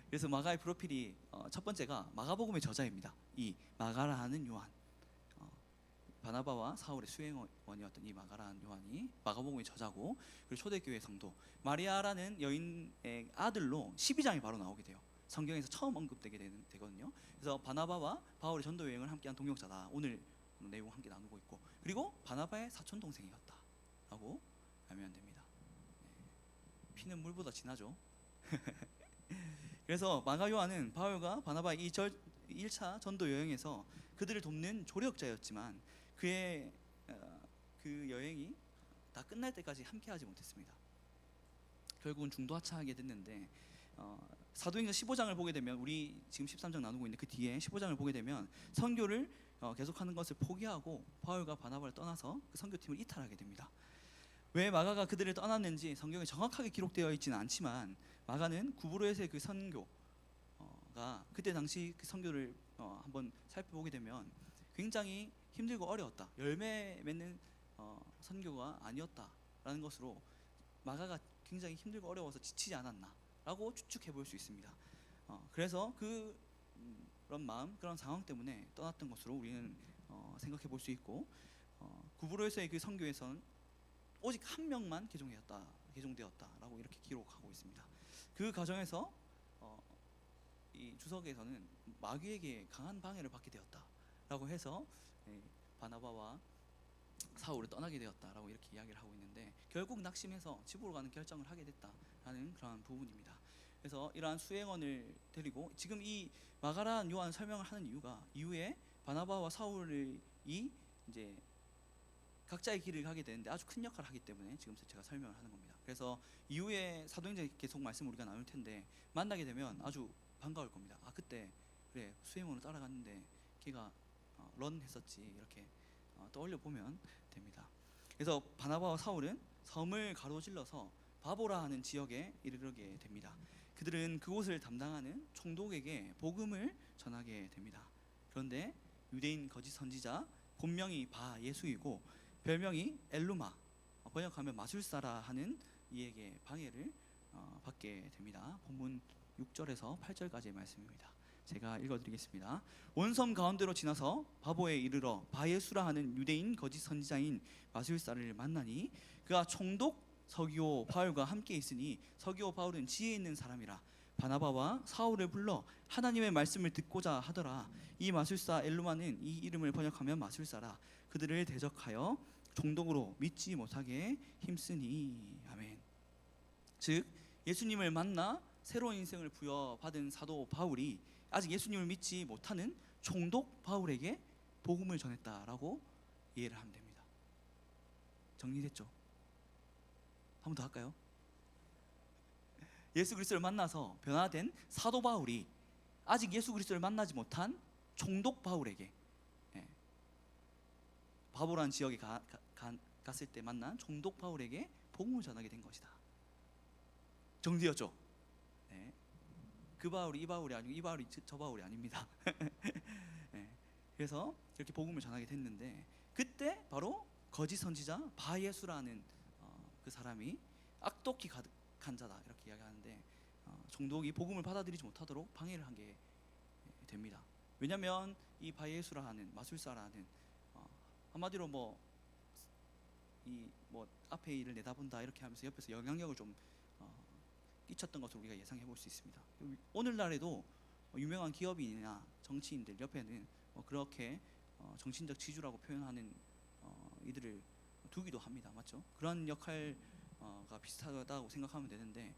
그래서 마가의 프로필이 첫 번째가 마가복음의 저자입니다. 이 마가라 하는 요한, 바나바와 사울의 수행원이었던 이 마가라는 요한이 마가복음의 저자고, 그리고 초대교회 성도 마리아라는 여인의 아들로 12장이 바로 나오게 돼요. 성경에서 처음 언급되게 되거든요. 그래서 바나바와 바울의 전도 여행을 함께한 동역자다. 오늘 내용 함께 나누고 있고, 그리고 바나바의 사촌 동생이었다라고 알면 됩니다. 피는 물보다 진하죠. 그래서 마가 요한은 바울과 바나바의 이 1차 전도 여행에서 그들을 돕는 조력자였지만 그의 그 여행이 다 끝날 때까지 함께하지 못했습니다. 결국은 중도하차하게 됐는데, 사도행전 15장을 보게 되면, 우리 지금 13장 나누고 있는 그 뒤에 15장을 보게 되면 선교를 계속하는 것을 포기하고 바울과 바나바를 떠나서 그 선교팀을 이탈하게 됩니다. 왜 마가가 그들을 떠났는지 성경에 정확하게 기록되어 있지는 않지만 마가는 구브로에서의 그 선교, 바나바가 그때 당시 그 선교를 한번 살펴보게 되면 굉장히 힘들고 어려웠다. 열매 맺는 선교가 아니었다라는 것으로 마가가 굉장히 힘들고 어려워서 지치지 않았나라고 추측해 볼 수 있습니다. 그래서 그런 마음, 그런 상황 때문에 떠났던 것으로 우리는 생각해 볼 수 있고, 구브로에서의 그 선교에서는 오직 한 명만 개종되었다라고 이렇게 기록하고 있습니다. 그 과정에서 이 주석에서는 마귀에게 강한 방해를 받게 되었다라고 해서 바나바와 사울을 떠나게 되었다라고 이렇게 이야기를 하고 있는데, 결국 낙심해서 집으로 가는 결정을 하게 됐다라는 그런 부분입니다. 그래서 이러한 수행원을 데리고 지금 이 마가란 요한 설명을 하는 이유가, 이후에 바나바와 사울이 이제 각자의 길을 가게 되는데 아주 큰 역할을 하기 때문에 지금 제가 설명을 하는 겁니다. 그래서 이후에 사도행전에 계속 말씀 우리가 나눌 텐데 만나게 되면 아주 반가울 겁니다. 그때 그래 수행원을 따라갔는데 걔가 런 했었지, 이렇게 떠올려 보면 됩니다. 그래서 바나바와 사울은 섬을 가로질러서 바보라 하는 지역에 이르게 됩니다. 그들은 그곳을 담당하는 총독에게 복음을 전하게 됩니다. 그런데 유대인 거짓 선지자, 본명이 바 예수이고 별명이 엘루마, 번역하면 마술사라 하는 이에게 방해를 받게 됩니다. 본문 6절에서 8절까지의 말씀입니다. 제가 읽어드리겠습니다. 온 섬 가운데로 지나서 바보에 이르러 바예수라 하는 유대인 거짓 선지자인 마술사를 만나니 그가 총독 서기오 바울과 함께 있으니 서기오 바울은 지혜 있는 사람이라 바나바와 사울을 불러 하나님의 말씀을 듣고자 하더라. 이 마술사 엘루마는 이 이름을 번역하면 마술사라. 그들을 대적하여 총독으로 믿지 못하게 힘쓰니. 아멘. 즉 예수님을 만나 새로운 인생을 부여받은 사도 바울이 아직 예수님을 믿지 못하는 총독 바울에게 복음을 전했다라고 이해를 하면 됩니다. 정리됐죠? 한 번 더 할까요? 예수 그리스도를 만나서 변화된 사도 바울이 아직 예수 그리스도를 만나지 못한 총독 바울에게, 바보라는 지역에 갔을 때 만난 총독 바울에게 복음을 전하게 된 것이다. 정리였죠? 네. 그 바울이 이 바울이 아니고 이 바울이 저 바울이 아닙니다. 네. 그래서 이렇게 복음을 전하게 됐는데, 그때 바로 거짓 선지자 바예수라는 그 사람이 악독히 가득한 자다 이렇게 이야기하는데, 총독이 복음을 받아들이지 못하도록 방해를 한 게 됩니다. 왜냐하면 이 바예수라 하는 마술사라는 한마디로 앞에 일을 내다본다 이렇게 하면서 옆에서 영향력을 좀 끼쳤던 것을 우리가 예상해 볼 수 있습니다. 오늘날에도 유명한 기업인이나 정치인들 옆에는 그렇게 정신적 지주라고 표현하는 이들을 두기도 합니다. 맞죠? 그런 역할가 비슷하다고 생각하면 되는데,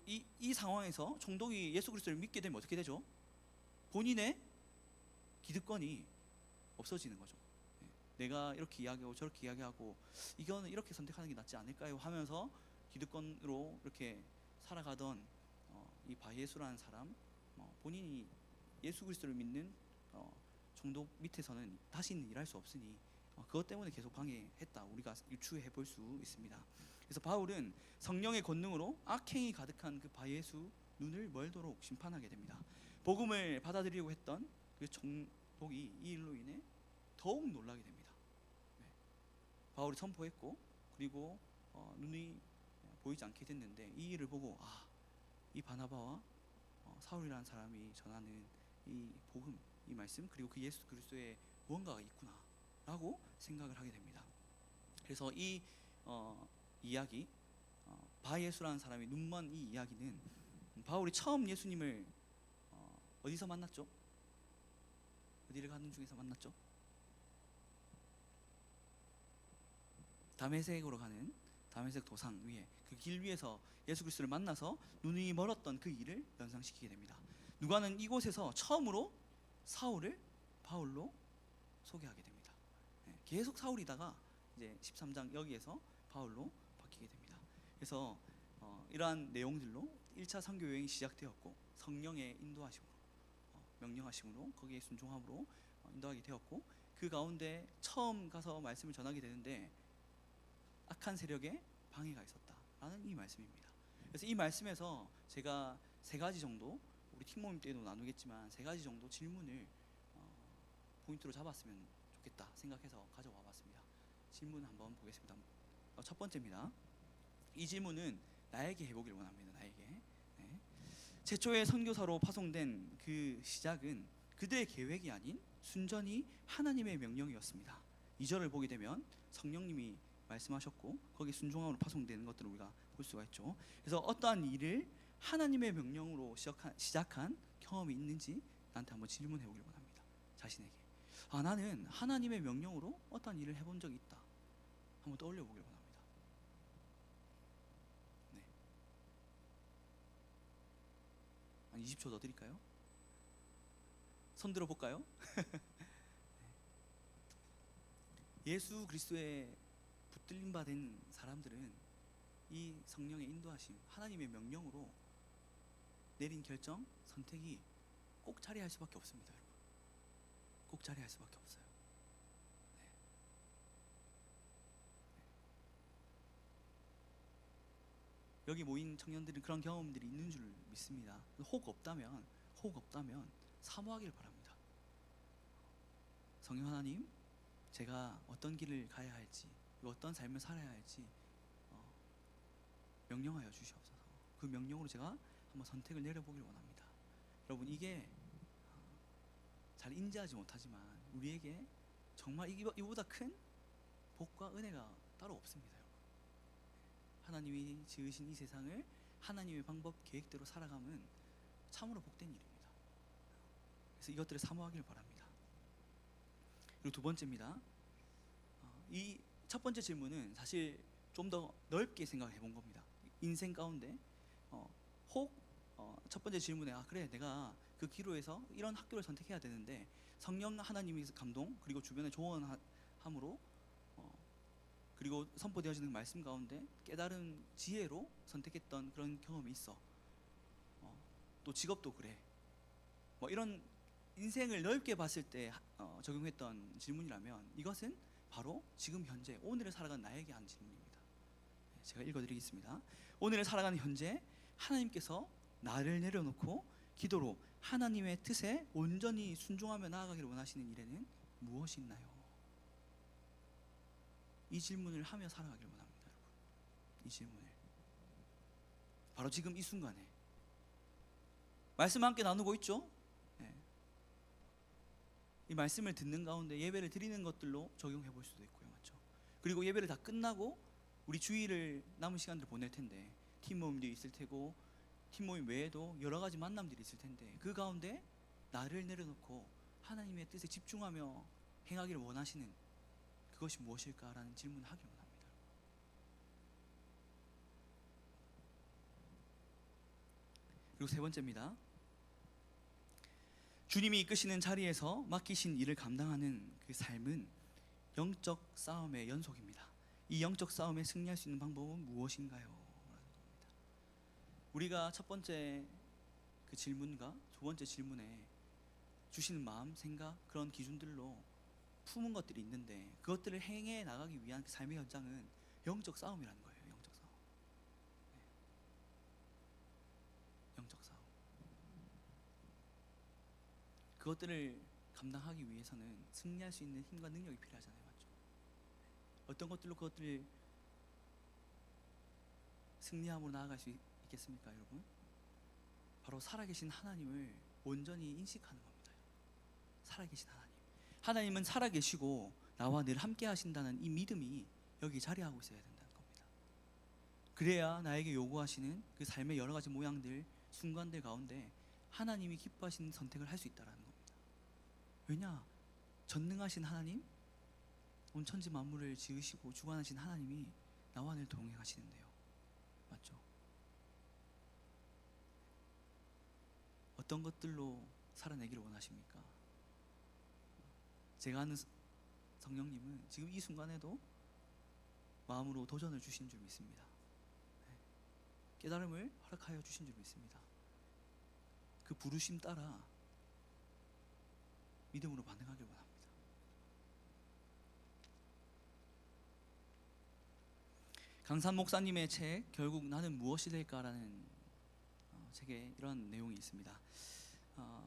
이 상황에서 총독이 예수 그리스도를 믿게 되면 어떻게 되죠? 본인의 기득권이 없어지는 거죠. 내가 이렇게 이야기하고 저렇게 이야기하고 이거는 이렇게 선택하는 게 낫지 않을까요? 하면서 기득권으로 이렇게 살아가던 이 바예수라는 사람, 본인이 예수 그리스도를 믿는 총독 밑에서는 다시는 일할 수 없으니 그것 때문에 계속 방해했다, 우리가 유추해 볼 수 있습니다. 그래서 바울은 성령의 권능으로 악행이 가득한 그 바예수 눈을 멀도록 심판하게 됩니다. 복음을 받아들이려고 했던 그 총독이 이 일로 인해 더욱 놀라게 됩니다. 바울이 선포했고 그리고 눈이 보이지 않게 됐는데, 이 일을 보고 이 바나바와 사울이라는 사람이 전하는 이 복음, 이 말씀, 그리고 그 예수 그리스도의 무언가가 있구나 라고 생각을 하게 됩니다. 그래서 이 이야기, 바예수라는 사람이 눈먼 이 이야기는 바울이 처음 예수님을 어디서 만났죠? 어디를 가는 중에서 만났죠? 다메섹으로 가는 다메섹 도상 위에, 그 길 위에서 예수 그리스도를 만나서 눈이 멀었던 그 일을 연상시키게 됩니다. 누가는 이곳에서 처음으로 사울을 바울로 소개하게 됩니다. 계속 사울이다가 이제 13장 여기에서 바울로 바뀌게 됩니다. 그래서 이러한 내용들로 1차 선교 여행이 시작되었고, 성령의 인도하심으로, 명령하심으로, 거기에 순종함으로 인도하게 되었고, 그 가운데 처음 가서 말씀을 전하게 되는데 악한 세력에 방해가 있었다라는 이 말씀입니다. 그래서 이 말씀에서 제가 세 가지 정도 우리 팀 모임 때도 나누겠지만 3가지 정도 질문을 포인트로 잡았으면 좋겠다 생각해서 가져와 봤습니다. 질문 한번 보겠습니다. 첫 번째입니다. 이 질문은 나에게 해보길 원합니다. 나에게. 네. 최초의 선교사로 파송된 그 시작은 그들의 계획이 아닌 순전히 하나님의 명령이었습니다. 2절을 보게 되면 성령님이 말씀하셨고 거기에 순종함으로 파송되는 것들을 우리가 볼 수가 있죠. 그래서 어떠한 일을 하나님의 명령으로 시작한 경험이 있는지 나한테 한번 질문해 보길 원합니다. 자신에게. 나는 하나님의 명령으로 어떠한 일을 해본 적이 있다. 한번 떠올려 보길 원합니다. 네. 한 20초 더 드릴까요? 손 들어 볼까요? 예수 그리스도의 붙들림 받은 사람들은 이 성령의 인도하심, 하나님의 명령으로 내린 결정, 선택이 꼭 자리할 수밖에 없습니다, 여러분. 꼭 자리할 수밖에 없어요. 네. 네. 여기 모인 청년들은 그런 경험들이 있는 줄 믿습니다. 혹 없다면 사모하길 바랍니다. 성령 하나님, 제가 어떤 길을 가야 할지, 어떤 삶을 살아야 할지 명령하여 주시옵소서. 그 명령으로 제가 한번 선택을 내려보길 원합니다. 여러분, 이게 잘 인지하지 못하지만 우리에게 정말 이보다 큰 복과 은혜가 따로 없습니다. 여러분. 하나님이 지으신 이 세상을 하나님의 방법, 계획대로 살아가면 참으로 복된 일입니다. 그래서 이것들을 사모하길 바랍니다. 그리고 두 번째입니다. 이 첫 번째 질문은 사실 좀 더 넓게 생각해 본 겁니다. 인생 가운데 혹 첫 번째 질문에 그래, 내가 그 기로에서 이런 학교를 선택해야 되는데 성령 하나님의 감동 그리고 주변의 조언함으로 그리고 선포되어지는 말씀 가운데 깨달은 지혜로 선택했던 그런 경험이 있어. 또 직업도 그래. 뭐 이런 인생을 넓게 봤을 때 적용했던 질문이라면 이것은 바로 지금 현재 오늘을 살아가는 나에게 한 질문입니다. 제가 읽어드리겠습니다. 오늘을 살아가는 현재 하나님께서 나를 내려놓고 기도로 하나님의 뜻에 온전히 순종하며 나아가기를 원하시는 일에는 무엇이 있나요? 이 질문을 하며 살아가기를 원합니다, 여러분. 이 질문을 바로 지금 이 순간에 말씀 함께 나누고 있죠? 네. 이 말씀을 듣는 가운데 예배를 드리는 것들로 적용해 볼 수도 있고요, 맞죠? 그리고 예배를 다 끝나고 우리 주일을 남은 시간들을 보낼 텐데 팀 모임도 있을 테고 팀 모임 외에도 여러 가지 만남들이 있을 텐데 그 가운데 나를 내려놓고 하나님의 뜻에 집중하며 행하기를 원하시는 그것이 무엇일까라는 질문을 하기 원합니다. 그리고 세 번째입니다. 주님이 이끄시는 자리에서 맡기신 일을 감당하는 그 삶은 영적 싸움의 연속입니다. 이 영적 싸움에 승리할 수 있는 방법은 무엇인가요? 우리가 첫 번째 그 질문과 두 번째 질문에 주시는 마음, 생각, 그런 기준들로 품은 것들이 있는데 그것들을 행해 나가기 위한 그 삶의 현장은 영적 싸움이라는 거예요. 영적 싸움. 네. 영적 싸움. 그것들을 감당하기 위해서는 승리할 수 있는 힘과 능력이 필요하잖아요, 맞죠? 어떤 것들로 그것들을 승리함으로 나아갈 수 있겠습니까, 여러분? 바로 살아계신 하나님을 온전히 인식하는 겁니다. 살아계신 하나님. 하나님은 살아계시고 나와 늘 함께 하신다는 이 믿음이 여기 자리하고 있어야 된다는 겁니다. 그래야 나에게 요구하시는 그 삶의 여러 가지 모양들, 순간들 가운데 하나님이 기뻐하시는 선택을 할 수 있다는 겁니다. 왜냐? 전능하신 하나님, 온 천지 만물을 지으시고 주관하신 하나님이 나와 늘 동행하시는데요, 맞죠? 어떤 것들로 살아내기를 원하십니까? 제가 아는 성령님은 지금 이 순간에도 마음으로 도전을 주신 줄 믿습니다. 깨달음을 허락하여 주신 줄 믿습니다. 그 부르심 따라 믿음으로 반응하길 원합니다. 강산 목사님의 책 결국 나는 무엇이 될까라는 책에 이런 내용이 있습니다.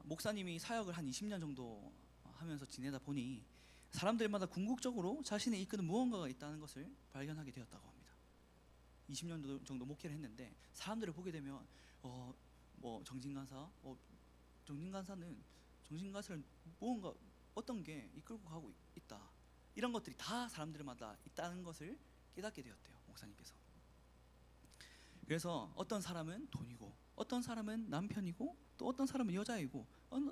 목사님이 사역을 한 20년 정도 하면서 지내다 보니 사람들마다 궁극적으로 자신을 이끄는 무언가가 있다는 것을 발견하게 되었다고 합니다. 20년 정도 목회를 했는데 사람들을 보게 되면 뭐 정신간사, 정신간사는 정신간사를 무언가 어떤 게 이끌고 가고 있다. 이런 것들이 다 사람들마다 있다는 것을 깨닫게 되었대요, 목사님께서. 그래서 어떤 사람은 돈이고, 어떤 사람은 남편이고, 또 어떤 사람은 여자이고,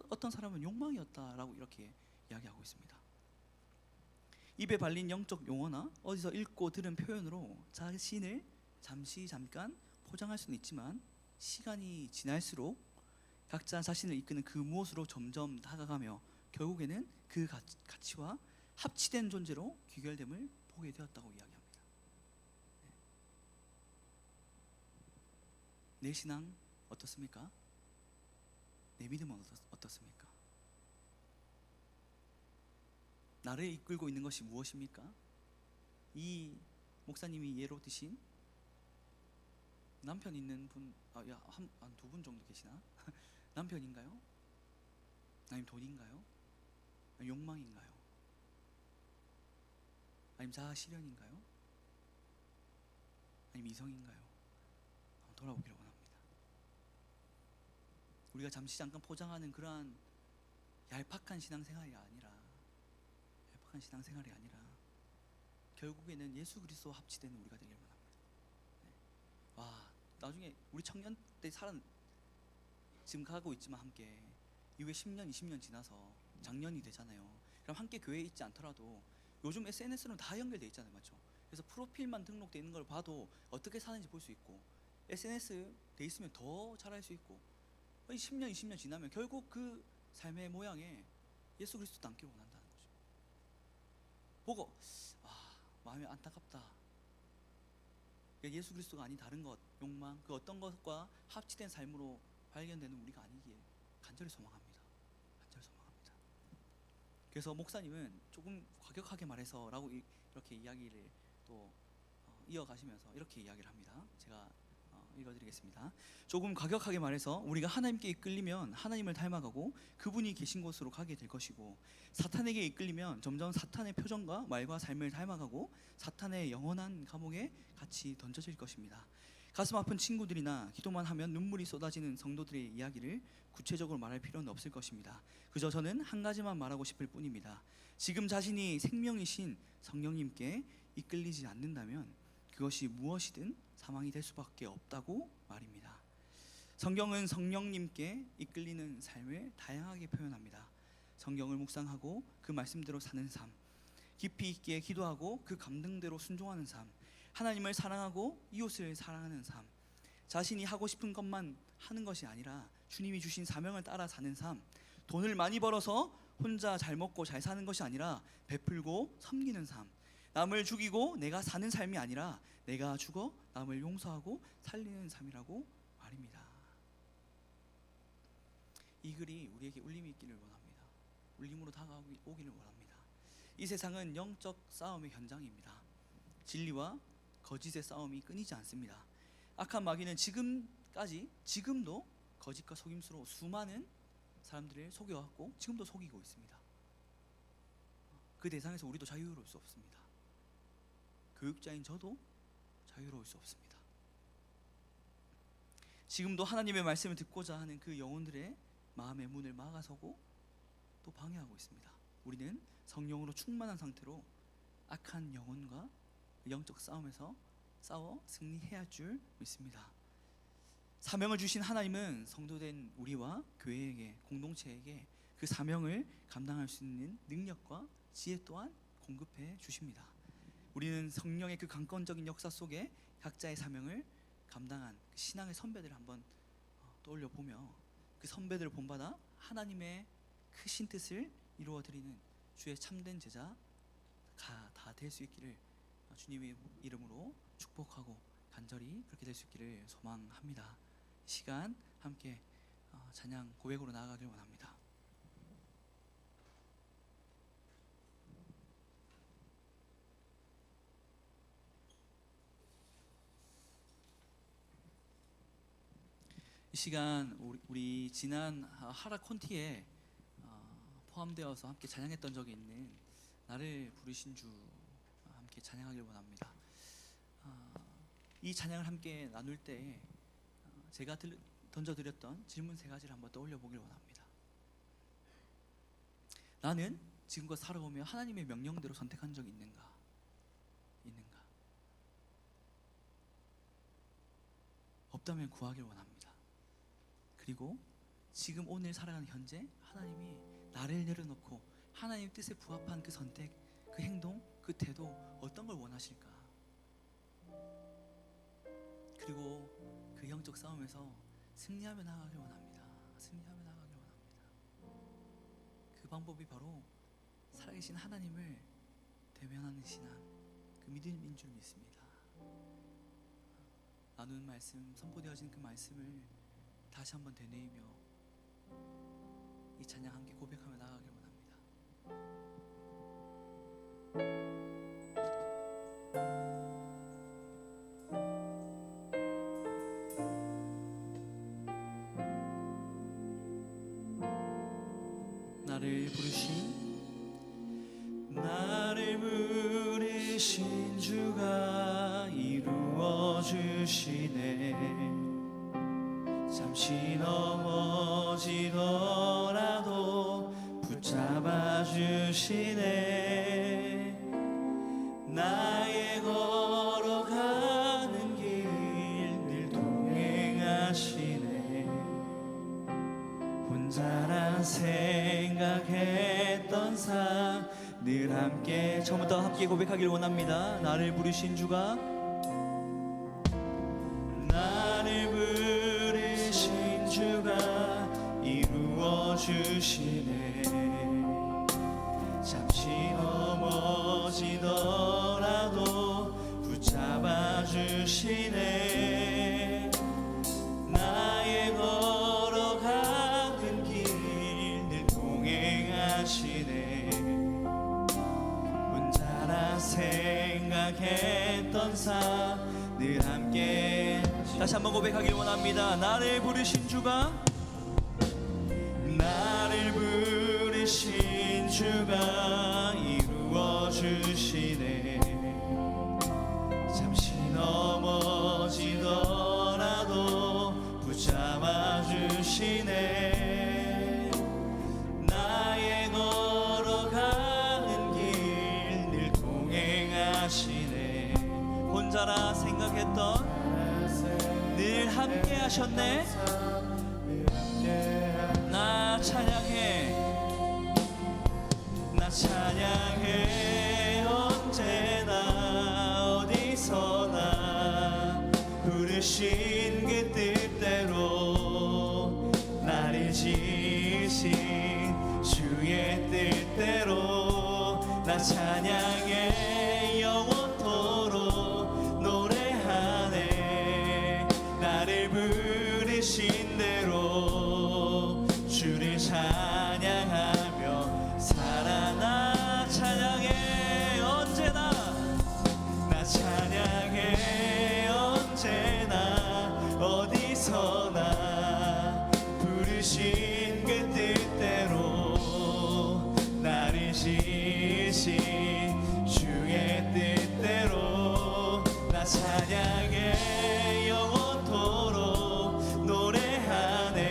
어떤 사람은 욕망이었다라고 이렇게 이야기하고 있습니다. 입에 발린 영적 용어나 어디서 읽고 들은 표현으로 자신을 잠깐 포장할 수는 있지만 시간이 지날수록 각자 자신을 이끄는 그 무엇으로 점점 다가가며 결국에는 그 가치와 합치된 존재로 귀결됨을 보게 되었다고 이야기합니다. 내 신앙 어떻습니까? 내 믿음은 어떻습니까? 나를 이끌고 있는 것이 무엇입니까? 이 목사님이 예로 드신 남편 있는 분, 한 두 분 정도 계시나? 남편인가요? 아니면 돈인가요? 아니면 욕망인가요? 아니면 자아 실현인가요? 아니면 이성인가요? 한번 돌아보기를 원합니다. 우리가 잠깐 포장하는 그러한 얄팍한 신앙생활이 아니라 결국에는 예수 그리스도와 합치되는 우리가 되길 원합니다. 와, 나중에 우리 청년 때 지금 가고 있지만 함께 이후에 10년, 20년 지나서 작년이 되잖아요. 그럼 함께 교회에 있지 않더라도 요즘 SNS는 다 연결돼 있잖아요, 맞죠? 그래서 프로필만 등록돼 있는 걸 봐도 어떻게 사는지 볼 수 있고, SNS 돼 있으면 더 잘할 수 있고, 10년, 20년 지나면 결국 그 삶의 모양에 예수 그리스도 남기를 원한다는 거죠. 보고 마음이 안타깝다. 예수 그리스도가 아닌 다른 것, 욕망, 그 어떤 것과 합치된 삶으로 발견되는 우리가 아니길 간절히 소망합니다. 그래서 목사님은 조금 과격하게 말해서라고 이렇게 이야기를 또 이어가시면서 이렇게 이야기를 합니다. 제가 읽어드리겠습니다. 조금 과격하게 말해서 우리가 하나님께 이끌리면 하나님을 닮아가고 그분이 계신 곳으로 가게 될 것이고, 사탄에게 이끌리면 점점 사탄의 표정과 말과 삶을 닮아가고 사탄의 영원한 감옥에 같이 던져질 것입니다. 가슴 아픈 친구들이나 기도만 하면 눈물이 쏟아지는 성도들의 이야기를 구체적으로 말할 필요는 없을 것입니다. 그저 저는 한 가지만 말하고 싶을 뿐입니다. 지금 자신이 생명이신 성령님께 이끌리지 않는다면 그것이 무엇이든 사망이 될 수밖에 없다고 말입니다. 성경은 성령님께 이끌리는 삶을 다양하게 표현합니다. 성경을 묵상하고 그 말씀대로 사는 삶, 깊이 있게 기도하고 그 감동대로 순종하는 삶, 하나님을 사랑하고 이웃을 사랑하는 삶, 자신이 하고 싶은 것만 하는 것이 아니라 주님이 주신 사명을 따라 사는 삶, 돈을 많이 벌어서 혼자 잘 먹고 잘 사는 것이 아니라 베풀고 섬기는 삶, 남을 죽이고 내가 사는 삶이 아니라 내가 죽어 남을 용서하고 살리는 삶이라고 말입니다. 이 글이 우리에게 울림이 있기를 원합니다. 울림으로 다가오기를 원합니다. 이 세상은 영적 싸움의 현장입니다. 진리와 거짓의 싸움이 끊이지 않습니다. 악한 마귀는 지금도 거짓과 속임수로 수많은 사람들을 속여왔고 지금도 속이고 있습니다. 그 대상에서 우리도 자유로울 수 없습니다. 교육자인 저도 자유로울 수 없습니다. 지금도 하나님의 말씀을 듣고자 하는 그 영혼들의 마음의 문을 막아서고 또 방해하고 있습니다. 우리는 성령으로 충만한 상태로 악한 영혼과 영적 싸움에서 싸워 승리해야 할 줄 믿습니다. 사명을 주신 하나님은 성도된 우리와 교회에게, 공동체에게 그 사명을 감당할 수 있는 능력과 지혜 또한 공급해 주십니다. 우리는 성령의 그 강권적인 역사 속에 각자의 사명을 감당한 그 신앙의 선배들을 한번 떠올려 보며 그 선배들을 본받아 하나님의 크신 뜻을 이루어드리는 주의 참된 제자가 다 될 수 있기를 주님의 이름으로 축복하고 간절히 그렇게 될 수 있기를 소망합니다. 이 시간 함께 찬양 고백으로 나아가길 원합니다. 이 시간 우리 지난 하라 콘티에 포함되어서 함께 찬양했던 적이 있는 나를 부르신 주 함께 찬양하길 원합니다. 이 찬양을 함께 나눌 때 제가 던져드렸던 질문 3가지를 한번 떠올려 보길 원합니다. 나는 지금껏 살아오며 하나님의 명령대로 선택한 적이 있는가? 없다면 구하길 원합니다. 그리고 지금 오늘 살아가는 현재 하나님이 나를 내려놓고 하나님 뜻에 부합한 그 선택, 그 행동, 그 태도 어떤 걸 원하실까? 그리고 그 영적 싸움에서 승리하며 나아가길 원합니다. 그 방법이 바로 살아계신 하나님을 대면하는 신앙, 그 믿음인 줄 믿습니다. 나눈 말씀, 선포되어진 그 말씀을 다시 한번 되뇌이며 이 찬양 함께 고백하며 나아가길 원합니다. 나를 부르신 주가 이루어 주시네. 잠시 넘어지더라도 붙잡아 주시네. 나의 걸어가는 길 늘 동행하시네. 혼자란 생각했던 삶 늘 함께, 처음부터 함께 고백하길 원합니다. 나를 부르신 주가 이루어 주시네. 잠시 넘어지더라도 붙잡아 주시네. 나의 걸어가는 길 늘 동행하시네. 혼자라 생각했던 삶 늘 함께, 다시 한번 고백하길 원합니다. 나를 부르신 주가 이루어 주시네. 잠시 넘어지더라도 붙잡아 주시네. 나의 걸어가는 길 늘 동행하시네. 혼자라 생각했던 늘 함께 하셨네. 나 찬양해, 나 찬양해. 언제나 어디서나 부르신 그 뜻대로, 나를 지으신 주의 뜻대로 나 찬양해. 영원토록 노래하네. 나를 부르신 대로 주를 찬양하며 살아나. 찬양해 언제나, 나 찬양해 언제나 어디서나 부르신 그 뜻대로, 나를 지으신 주의 뜻대로 나 찬양해. 영원토록 노래하네.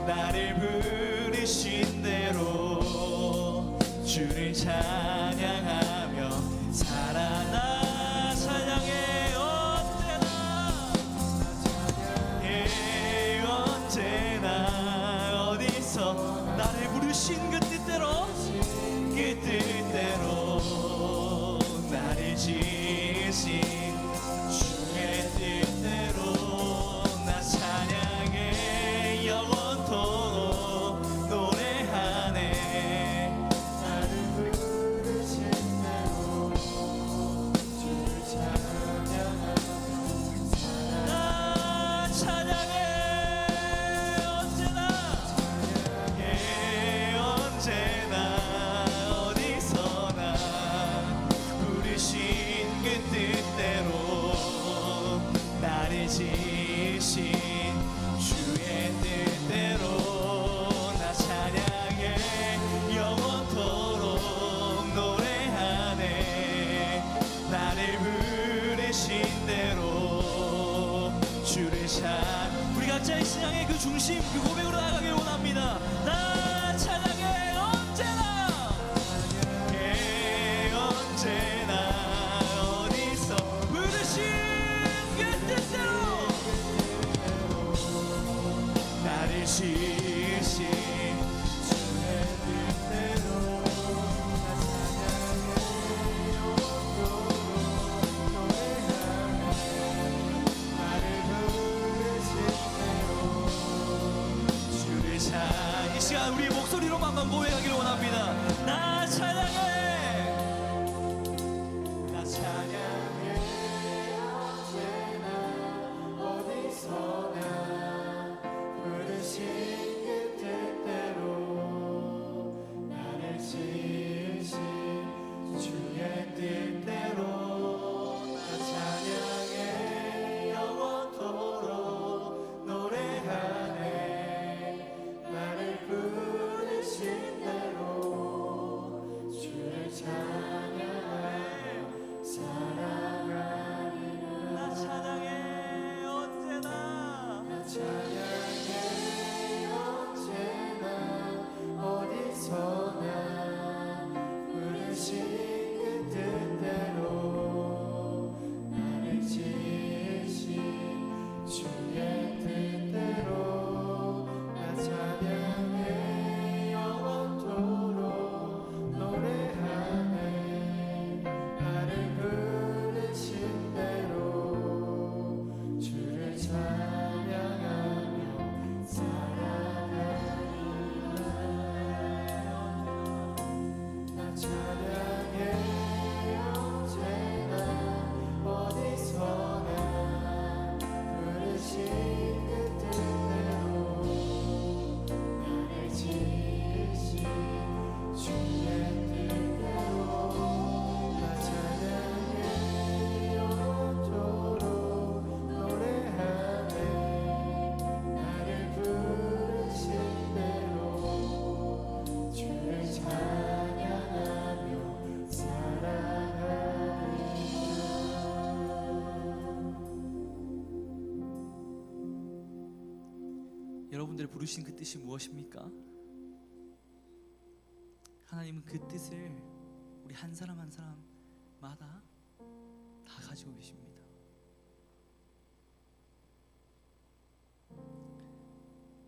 나를 부르신 대로 주를 찬양하며 살아나. 찬양해 언제나, 찬양해 언제나 어디서 나를 부르신 그 뜻대로, 그 뜻대로 나를 지으신 주의 뜻대로 나 찬양해. 영원토록 노래하네. 나를 부르신 대로 신앙의 그 중심, 그 고백으로 나아가길 원합니다. 나 찬양해 언제나, 언제나 어디서 부르신 그 뜻대로 나를 지으신 주의 뜻대로 나 찬양해 노래하네 나를 부르신 대로 주를 찬양. 이 시간 우리 목소리로만 고백하기를 원합니다. 나 찬양해, 나 찬양해 언제나 어디서나 부르신 그 뜻대로 나를 지으신 주의 뜻대로 나 찬양해 영원토록 노래하네 나를 부르신 대로 주를 찬양하며 사랑하리라. 나 찬양해 언제나, 나 찬양해 언제나 어디서나 부르신 그 뜻대로 나를 지으신 주의 뜻대로 나 찬양해 영원토록 노래하네 나를 부르신 대로 주를 찬양하며 사랑하리라. 나 찬양해 언제나 어디서나 부르신 그 뜻대로 나를 지으신 주의 뜻대로 나 찬양해 영원토록 노래하네 나를 부르신 대로 주를 찬양하며 사랑하리라. 여러분들의 부르신 그 뜻이 무엇입니까? 하나님은 그 뜻을 우리 한 사람 한 사람마다 다 가지고 계십니다.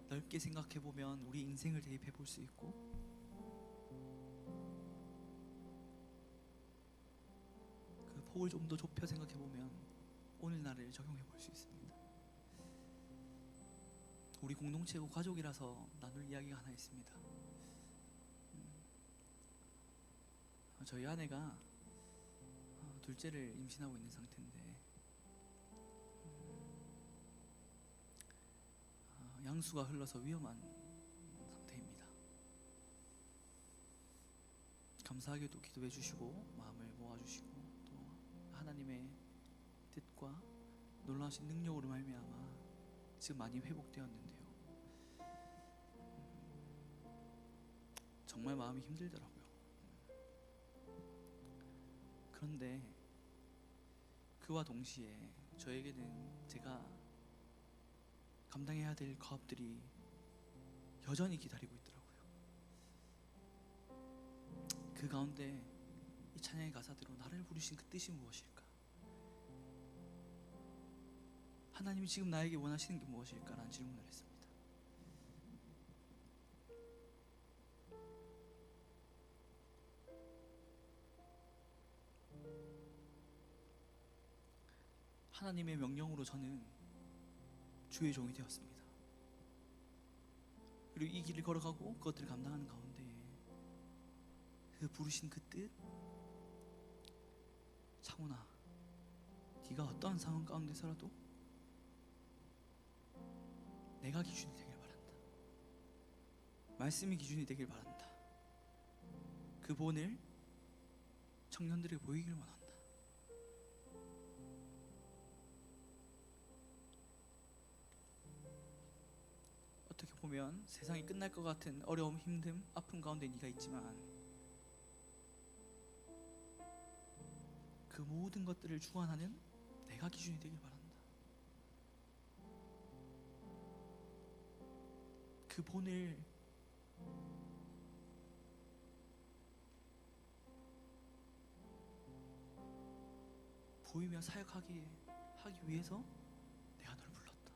넓게 생각해 보면 우리 인생을 대입해 볼 수 있고, 그 폭을 좀 더 좁혀 생각해 보면 오늘날을 적용해 볼 수 있습니다. 우리 공동체고 가족이라서 나눌 이야기가 하나 있습니다. 저희 아내가 둘째를 임신하고 있는 상태인데 양수가 흘러서 위험한 상태입니다. 감사하게도 기도해 주시고 마음을 모아주시고 또 하나님의 뜻과 놀라우신 능력으로 말미암아 지금 많이 회복되었는데요. 정말 마음이 힘들더라고요. 그런데 그와 동시에 저에게는 제가 감당해야 될 과업들이 여전히 기다리고 있더라고요. 그 가운데 이 찬양의 가사대로 나를 부르신 그 뜻이 무엇일까? 하나님이 지금 나에게 원하시는 게 무엇일까라는 질문을 했습니다. 하나님의 명령으로 저는 주의 종이 되었습니다. 그리고 이 길을 걸어가고 그것들을 감당하는 가운데 그 부르신 그 뜻, 창훈아, 네가 어떠한 상황 가운데서라도 내가 기준이 되길 바란다. 말씀이 기준이 되길 바란다. 그 본을 청년들에게 보이길 원한다. 어떻게 보면 세상이 끝날 것 같은 어려움, 힘듦, 아픔 가운데 네가 있지만 그 모든 것들을 주관하는 내가 기준이 되길 바란다. 그 본을 보이며 사역하기 위해서 내가 널 불렀다.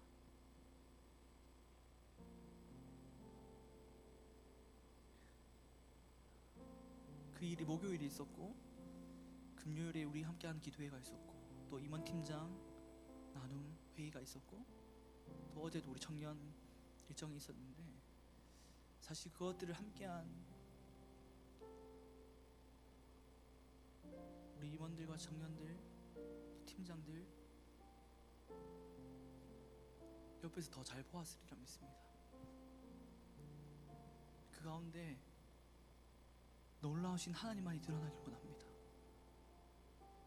그 일이 목요일이 있었고, 금요일에 우리 함께하는 기도회가 있었고, 또 임원팀장 나눔 회의가 있었고, 또 어제도 우리 청년 일정이 있었는데, 사실 그것들을 함께한 우리 임원들과 청년들, 또 팀장들 옆에서 더 잘 보았으리라 믿습니다. 그 가운데 놀라우신 하나님만이 드러나길 원합니다.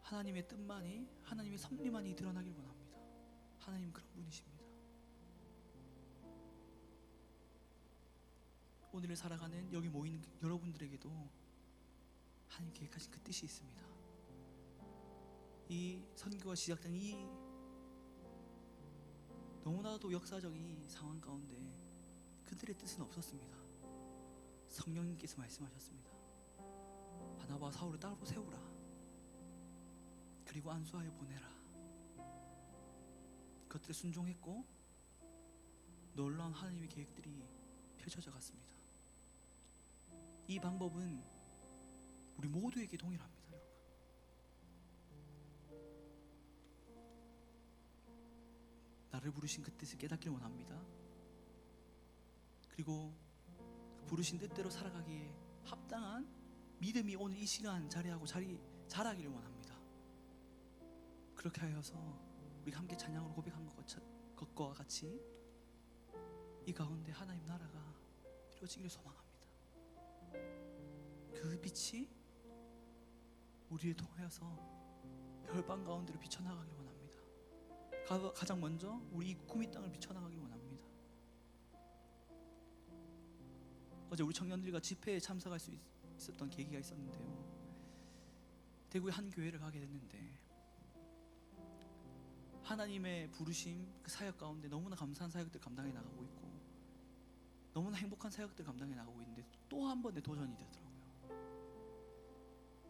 하나님의 뜻만이, 하나님의 섭리만이 드러나길 원합니다. 하나님 그런 분이십니다. 오늘을 살아가는 여기 모인 여러분들에게도 하나님 계획하신 그 뜻이 있습니다. 이 선교가 시작된 이 너무나도 역사적 이 상황 가운데 그들의 뜻은 없었습니다. 성령님께서 말씀하셨습니다. 바나바와 사울을 따로 세우라. 그리고 안수하여 보내라. 그것들에 순종했고 놀라운 하나님의 계획들이 펼쳐져 갔습니다. 이 방법은 우리 모두에게 동일합니다, 여러분. 나를 부르신 그 뜻을 깨닫길 원합니다. 그리고 그 부르신 뜻대로 살아가기에 합당한 믿음이 오늘 이 시간 자라기를 원합니다. 그렇게 하여서 우리가 함께 찬양으로 고백한 것과 같이 이 가운데 하나님 나라가 이루어지기를 소망합니다. 그 빛이 우리를 통하여서 별밤 가운데로 비춰나가길 원합니다. 가장 먼저 우리 이 구미 땅을 비춰나가길 원합니다. 어제 우리 청년들과 집회에 참석할 수 있었던 계기가 있었는데요, 대구의 한 교회를 가게 됐는데 하나님의 부르심 그 사역 가운데 너무나 감사한 사역들 감당해 나가고 있고 너무나 행복한 사역들 감당해 나가고 있는데 또 한 번의 도전이 되더라고요.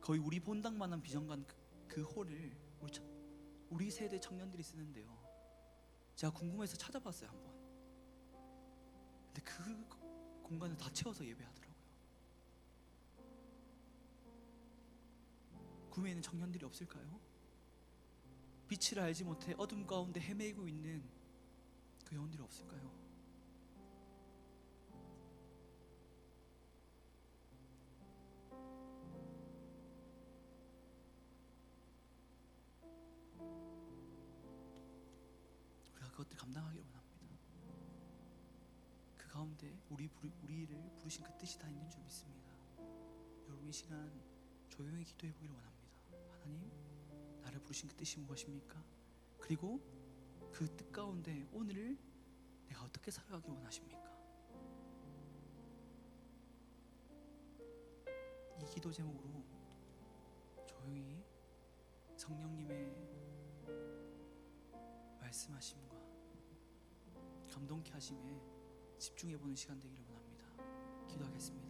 거의 우리 본당만한 비전관 그 홀을 우리 세대 청년들이 쓰는데요, 제가 궁금해서 찾아봤어요 한번. 근데 그 공간을 다 채워서 예배하더라고요. 구미에는 청년들이 없을까요? 빛을 알지 못해 어둠 가운데 헤매고 있는 그 영혼들이 없을까요? 우리가 그것들 감당하기를 원합니다. 그 가운데 우리를 부르신 그 뜻이 다 있는 줄 믿습니다. 여러분 이 시간 조용히 기도해 보기를 원합니다. 하나님, 나를 부르신 그 뜻이 무엇입니까? 그리고 그 뜻 가운데 오늘을 내가 어떻게 살아가길 원하십니까? 이 기도 제목으로 조용히 성령님의 말씀하심과 감동케 하심에 집중해보는 시간 되기를 원합니다. 기도하겠습니다.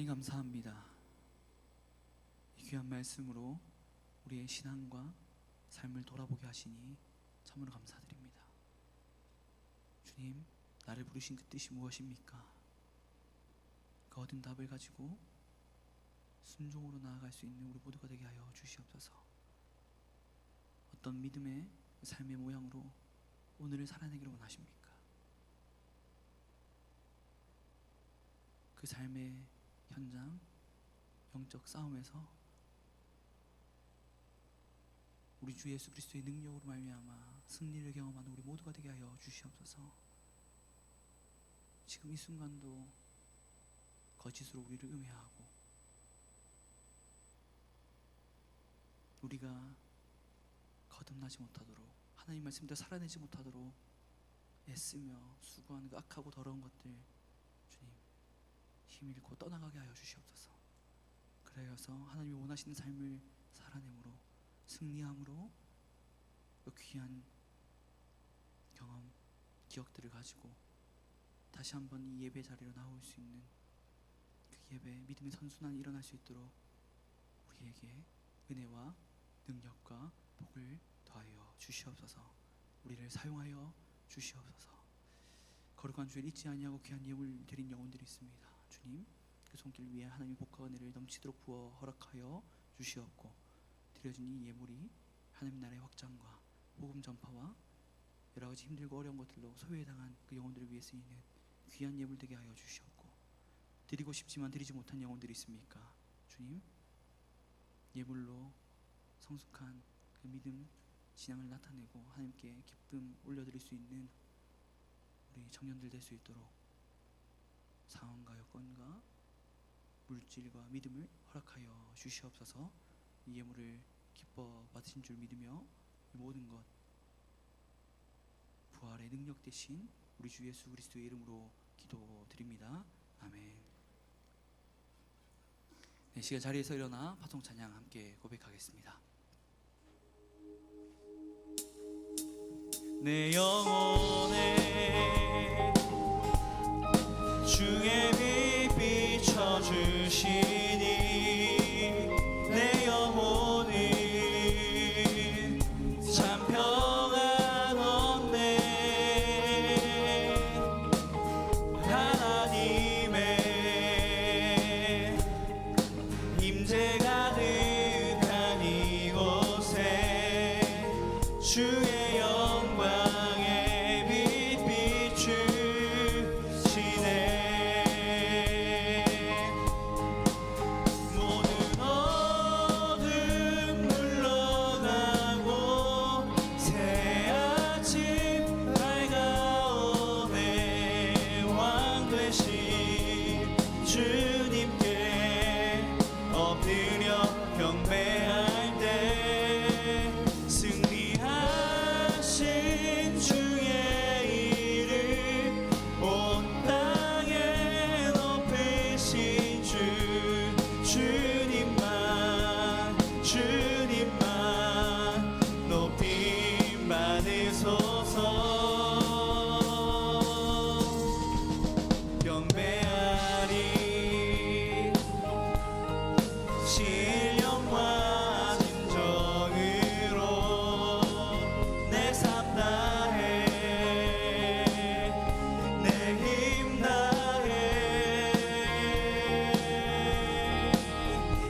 하나님 감사합니다. 이 귀한 말씀으로 우리의 신앙과 삶을 돌아보게 하시니 참으로 감사드립니다. 주님, 나를 부르신 그 뜻이 무엇입니까? 그 얻은 답을 가지고 순종으로 나아갈 수 있는 우리 모두가 되게 하여 주시옵소서. 어떤 믿음의 삶의 모양으로 오늘을 살아내기를 원하십니까? 그 삶의 현장, 영적 싸움에서 우리 주 예수 그리스도의 능력으로 말미암아 승리를 경험하는 우리 모두가 되게 하여 주시옵소서. 지금 이 순간도 거짓으로 우리를 음해하고 우리가 거듭나지 못하도록, 하나님 말씀대로 살아내지 못하도록 애쓰며 수고하는 그 악하고 더러운 것들, 주님 힘 잃고 떠나가게 하여 주시옵소서. 그래서 하나님이 원하시는 삶을 살아내므로, 승리함으로 그 귀한 경험, 기억들을 가지고 다시 한번 이 예배 자리로 나올 수 있는 그 예배, 믿음의 선순환이 일어날 수 있도록 우리에게 은혜와 능력과 복을 더하여 주시옵소서. 우리를 사용하여 주시옵소서. 거룩한 주일 잊지 아니하고 귀한 예물 드린 영혼들이 있습니다. 주님, 그 손길 위에 하나님의 복과 은혜를 넘치도록 부어 허락하여 주시옵고, 드려진 이 예물이 하나님 나라의 확장과 복음 전파와 여러 가지 힘들고 어려운 것들로 소외당한 그 영혼들을 위해 쓰이는 귀한 예물 되게 하여 주시옵고, 드리고 싶지만 드리지 못한 영혼들이 있습니까? 주님, 예물로 성숙한 그 믿음, 신앙을 나타내고 하나님께 기쁨 올려드릴 수 있는 우리 청년들 될 수 있도록 상황과 여건과 물질과 믿음을 허락하여 주시옵소서. 이 예물을 기뻐 받으신 줄 믿으며 이 모든 것 부활의 능력 되신 우리 주 예수 그리스도의 이름으로 기도드립니다. 아멘. 네, 시간 자리에서 일어나 파송 찬양 함께 고백하겠습니다. 내 영혼에 주의 빛 비춰주시니 내 영혼은 참 평안 얻네. 하나님의 임재 가득한 이곳에 주의 영광의 빛 비추시네. 모든 어둠 물러가고 새 아침 밝아오네. 왕 되신 주님께 엎드려 경배할 때 승리하신 주의 이름 온 땅에 높으신 주, 주님만 높임 받으소서. 경배하리 신령과 진정으로 내 삶 다해 내 힘 다해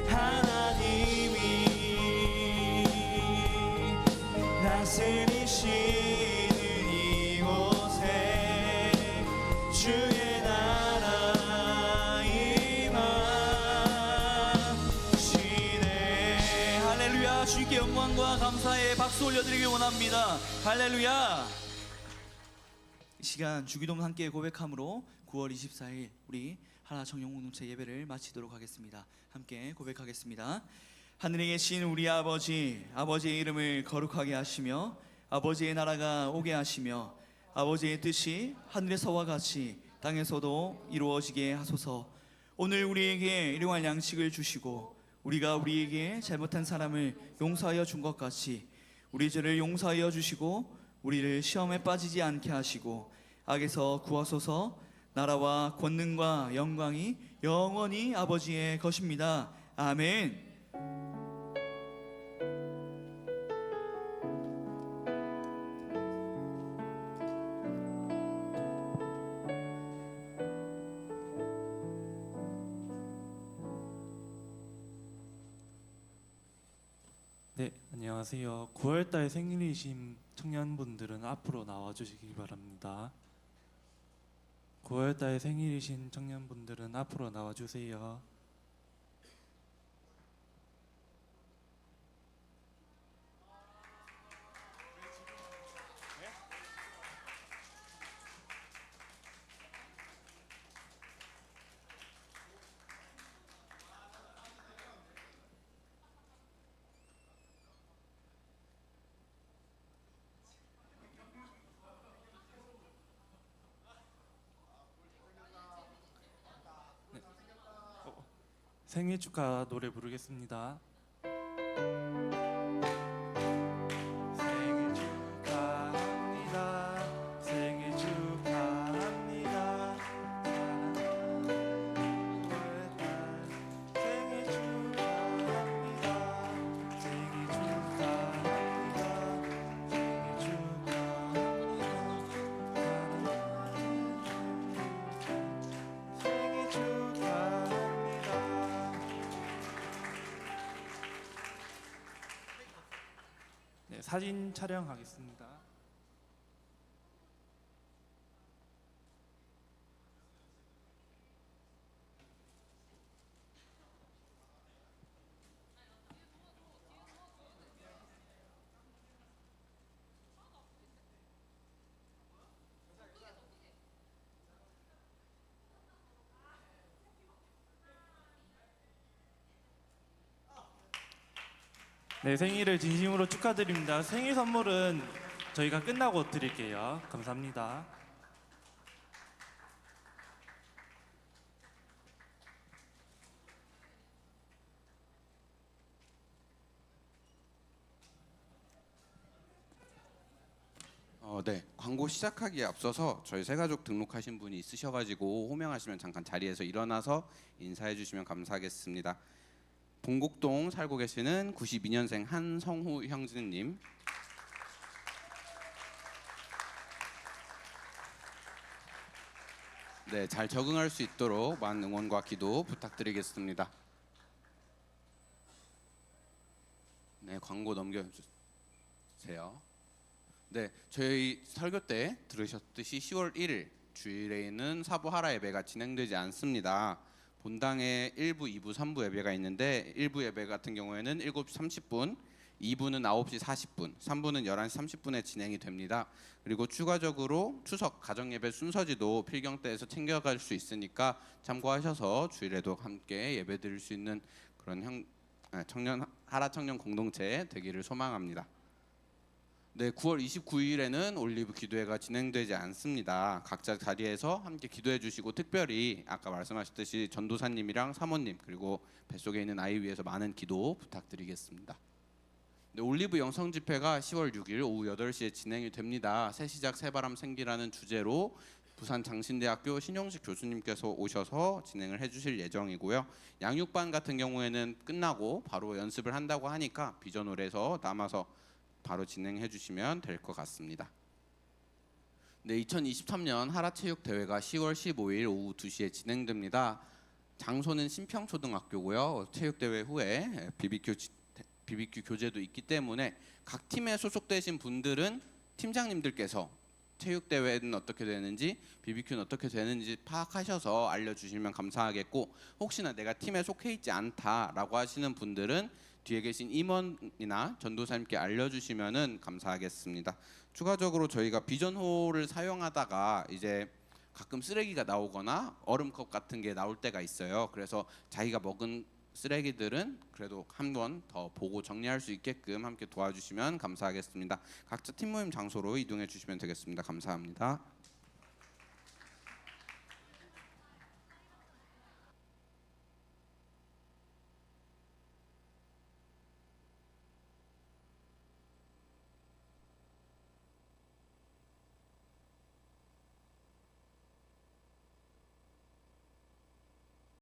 하나님이 다스리시는 이곳에 주의 나라 임하시네. 할렐루야. 주님께 영광과 감사의 박수 올려드리길 원합니다. 할렐루야. 이 시간 주기도문 함께 고백함으로 9월 24일 우리 하나 청년공동체 예배를 마치도록 하겠습니다. 함께 고백하겠습니다. 하늘에 계신 우리 아버지, 아버지의 이름을 거룩하게 하시며 아버지의 나라가 오게 하시며 아버지의 뜻이 하늘에서와 같이 땅에서도 이루어지게 하소서. 오늘 우리에게 일용할 양식을 주시고 우리가 우리에게 잘못한 사람을 용서하여 준 것 같이 우리 죄를 용서하여 주시고 우리를 시험에 빠지지 않게 하시고 악에서 구하소서. 나라와 권능과 영광이 영원히 아버지의 것입니다. 아멘. 네, 안녕하세요. 9월달 생일이신 청년분들은 앞으로 나와주시기 바랍니다. 9월달 생일이신 청년분들은 앞으로 나와주세요. 생일 축하 노래 부르겠습니다. 생일 축하합니다. 생일 축하합니다. 사랑하는 9월달 생일 축하합니다. 생일 축하합니다. 생일 축하합니다. 생일 축하합니다. 네, 사진 촬영하겠습니다. 네, 생일을 진심으로 축하드립니다. 생일 선물은 저희가 끝나고 드릴게요. 감사합니다. 네. 광고 시작하기에 앞서서 저희 새가족 등록하신 분이 있으셔가지고 호명하시면 잠깐 자리에서 일어나서 인사해 주시면 감사하겠습니다. 동곡동 살고 계시는 92년생 한성후 형제님, 네, 잘 적응할 수 있도록 많은 응원과 기도 부탁드리겠습니다. 네, 광고 넘겨주세요. 네, 저희 설교 때 들으셨듯이 10월 1일 주일에는 사부 하라 예배가 진행되지 않습니다. 본당에 1부, 2부, 3부 예배가 있는데 1부 예배 같은 경우에는 7시 30분, 2부는 9시 40분, 3부는 11시 30분에 진행이 됩니다. 그리고 추가적으로 추석 가정 예배 순서지도 필경 때에서 챙겨갈 수 있으니까 참고하셔서 주일에도 함께 예배 드릴 수 있는 그런 청년 하라 청년 공동체 되기를 소망합니다. 네, 9월 29일에는 올리브 기도회가 진행되지 않습니다. 각자 자리에서 함께 기도해 주시고 특별히 아까 말씀하셨듯이 전도사님이랑 사모님 그리고 뱃속에 있는 아이 위해서 많은 기도 부탁드리겠습니다. 네, 올리브 영성 집회가 10월 6일 오후 8시에 진행이 됩니다. 새 시작 새 바람 생기라는 주제로 부산 장신대학교 신용식 교수님께서 오셔서 진행을 해주실 예정이고요. 양육반 같은 경우에는 끝나고 바로 연습을 한다고 하니까 비전홀에서 남아서 바로 진행해 주시면 될 것 같습니다. 네, 2023년 하라체육대회가 10월 15일 오후 2시에 진행됩니다. 장소는 신평초등학교고요. 체육대회 후에 BBQ 교재도 있기 때문에 각 팀에 소속되신 분들은 팀장님들께서 체육대회는 어떻게 되는지 BBQ는 어떻게 되는지 파악하셔서 알려주시면 감사하겠고, 혹시나 내가 팀에 속해 있지 않다라고 하시는 분들은 뒤에 계신 임원이나 전도사님께 알려주시면 감사하겠습니다. 추가적으로 저희가 비전홀을 사용하다가 이제 가끔 쓰레기가 나오거나 얼음컵 같은 게 나올 때가 있어요. 그래서 자기가 먹은 쓰레기들은 그래도 한 번 더 보고 정리할 수 있게끔 함께 도와주시면 감사하겠습니다. 각자 팀 모임 장소로 이동해 주시면 되겠습니다. 감사합니다.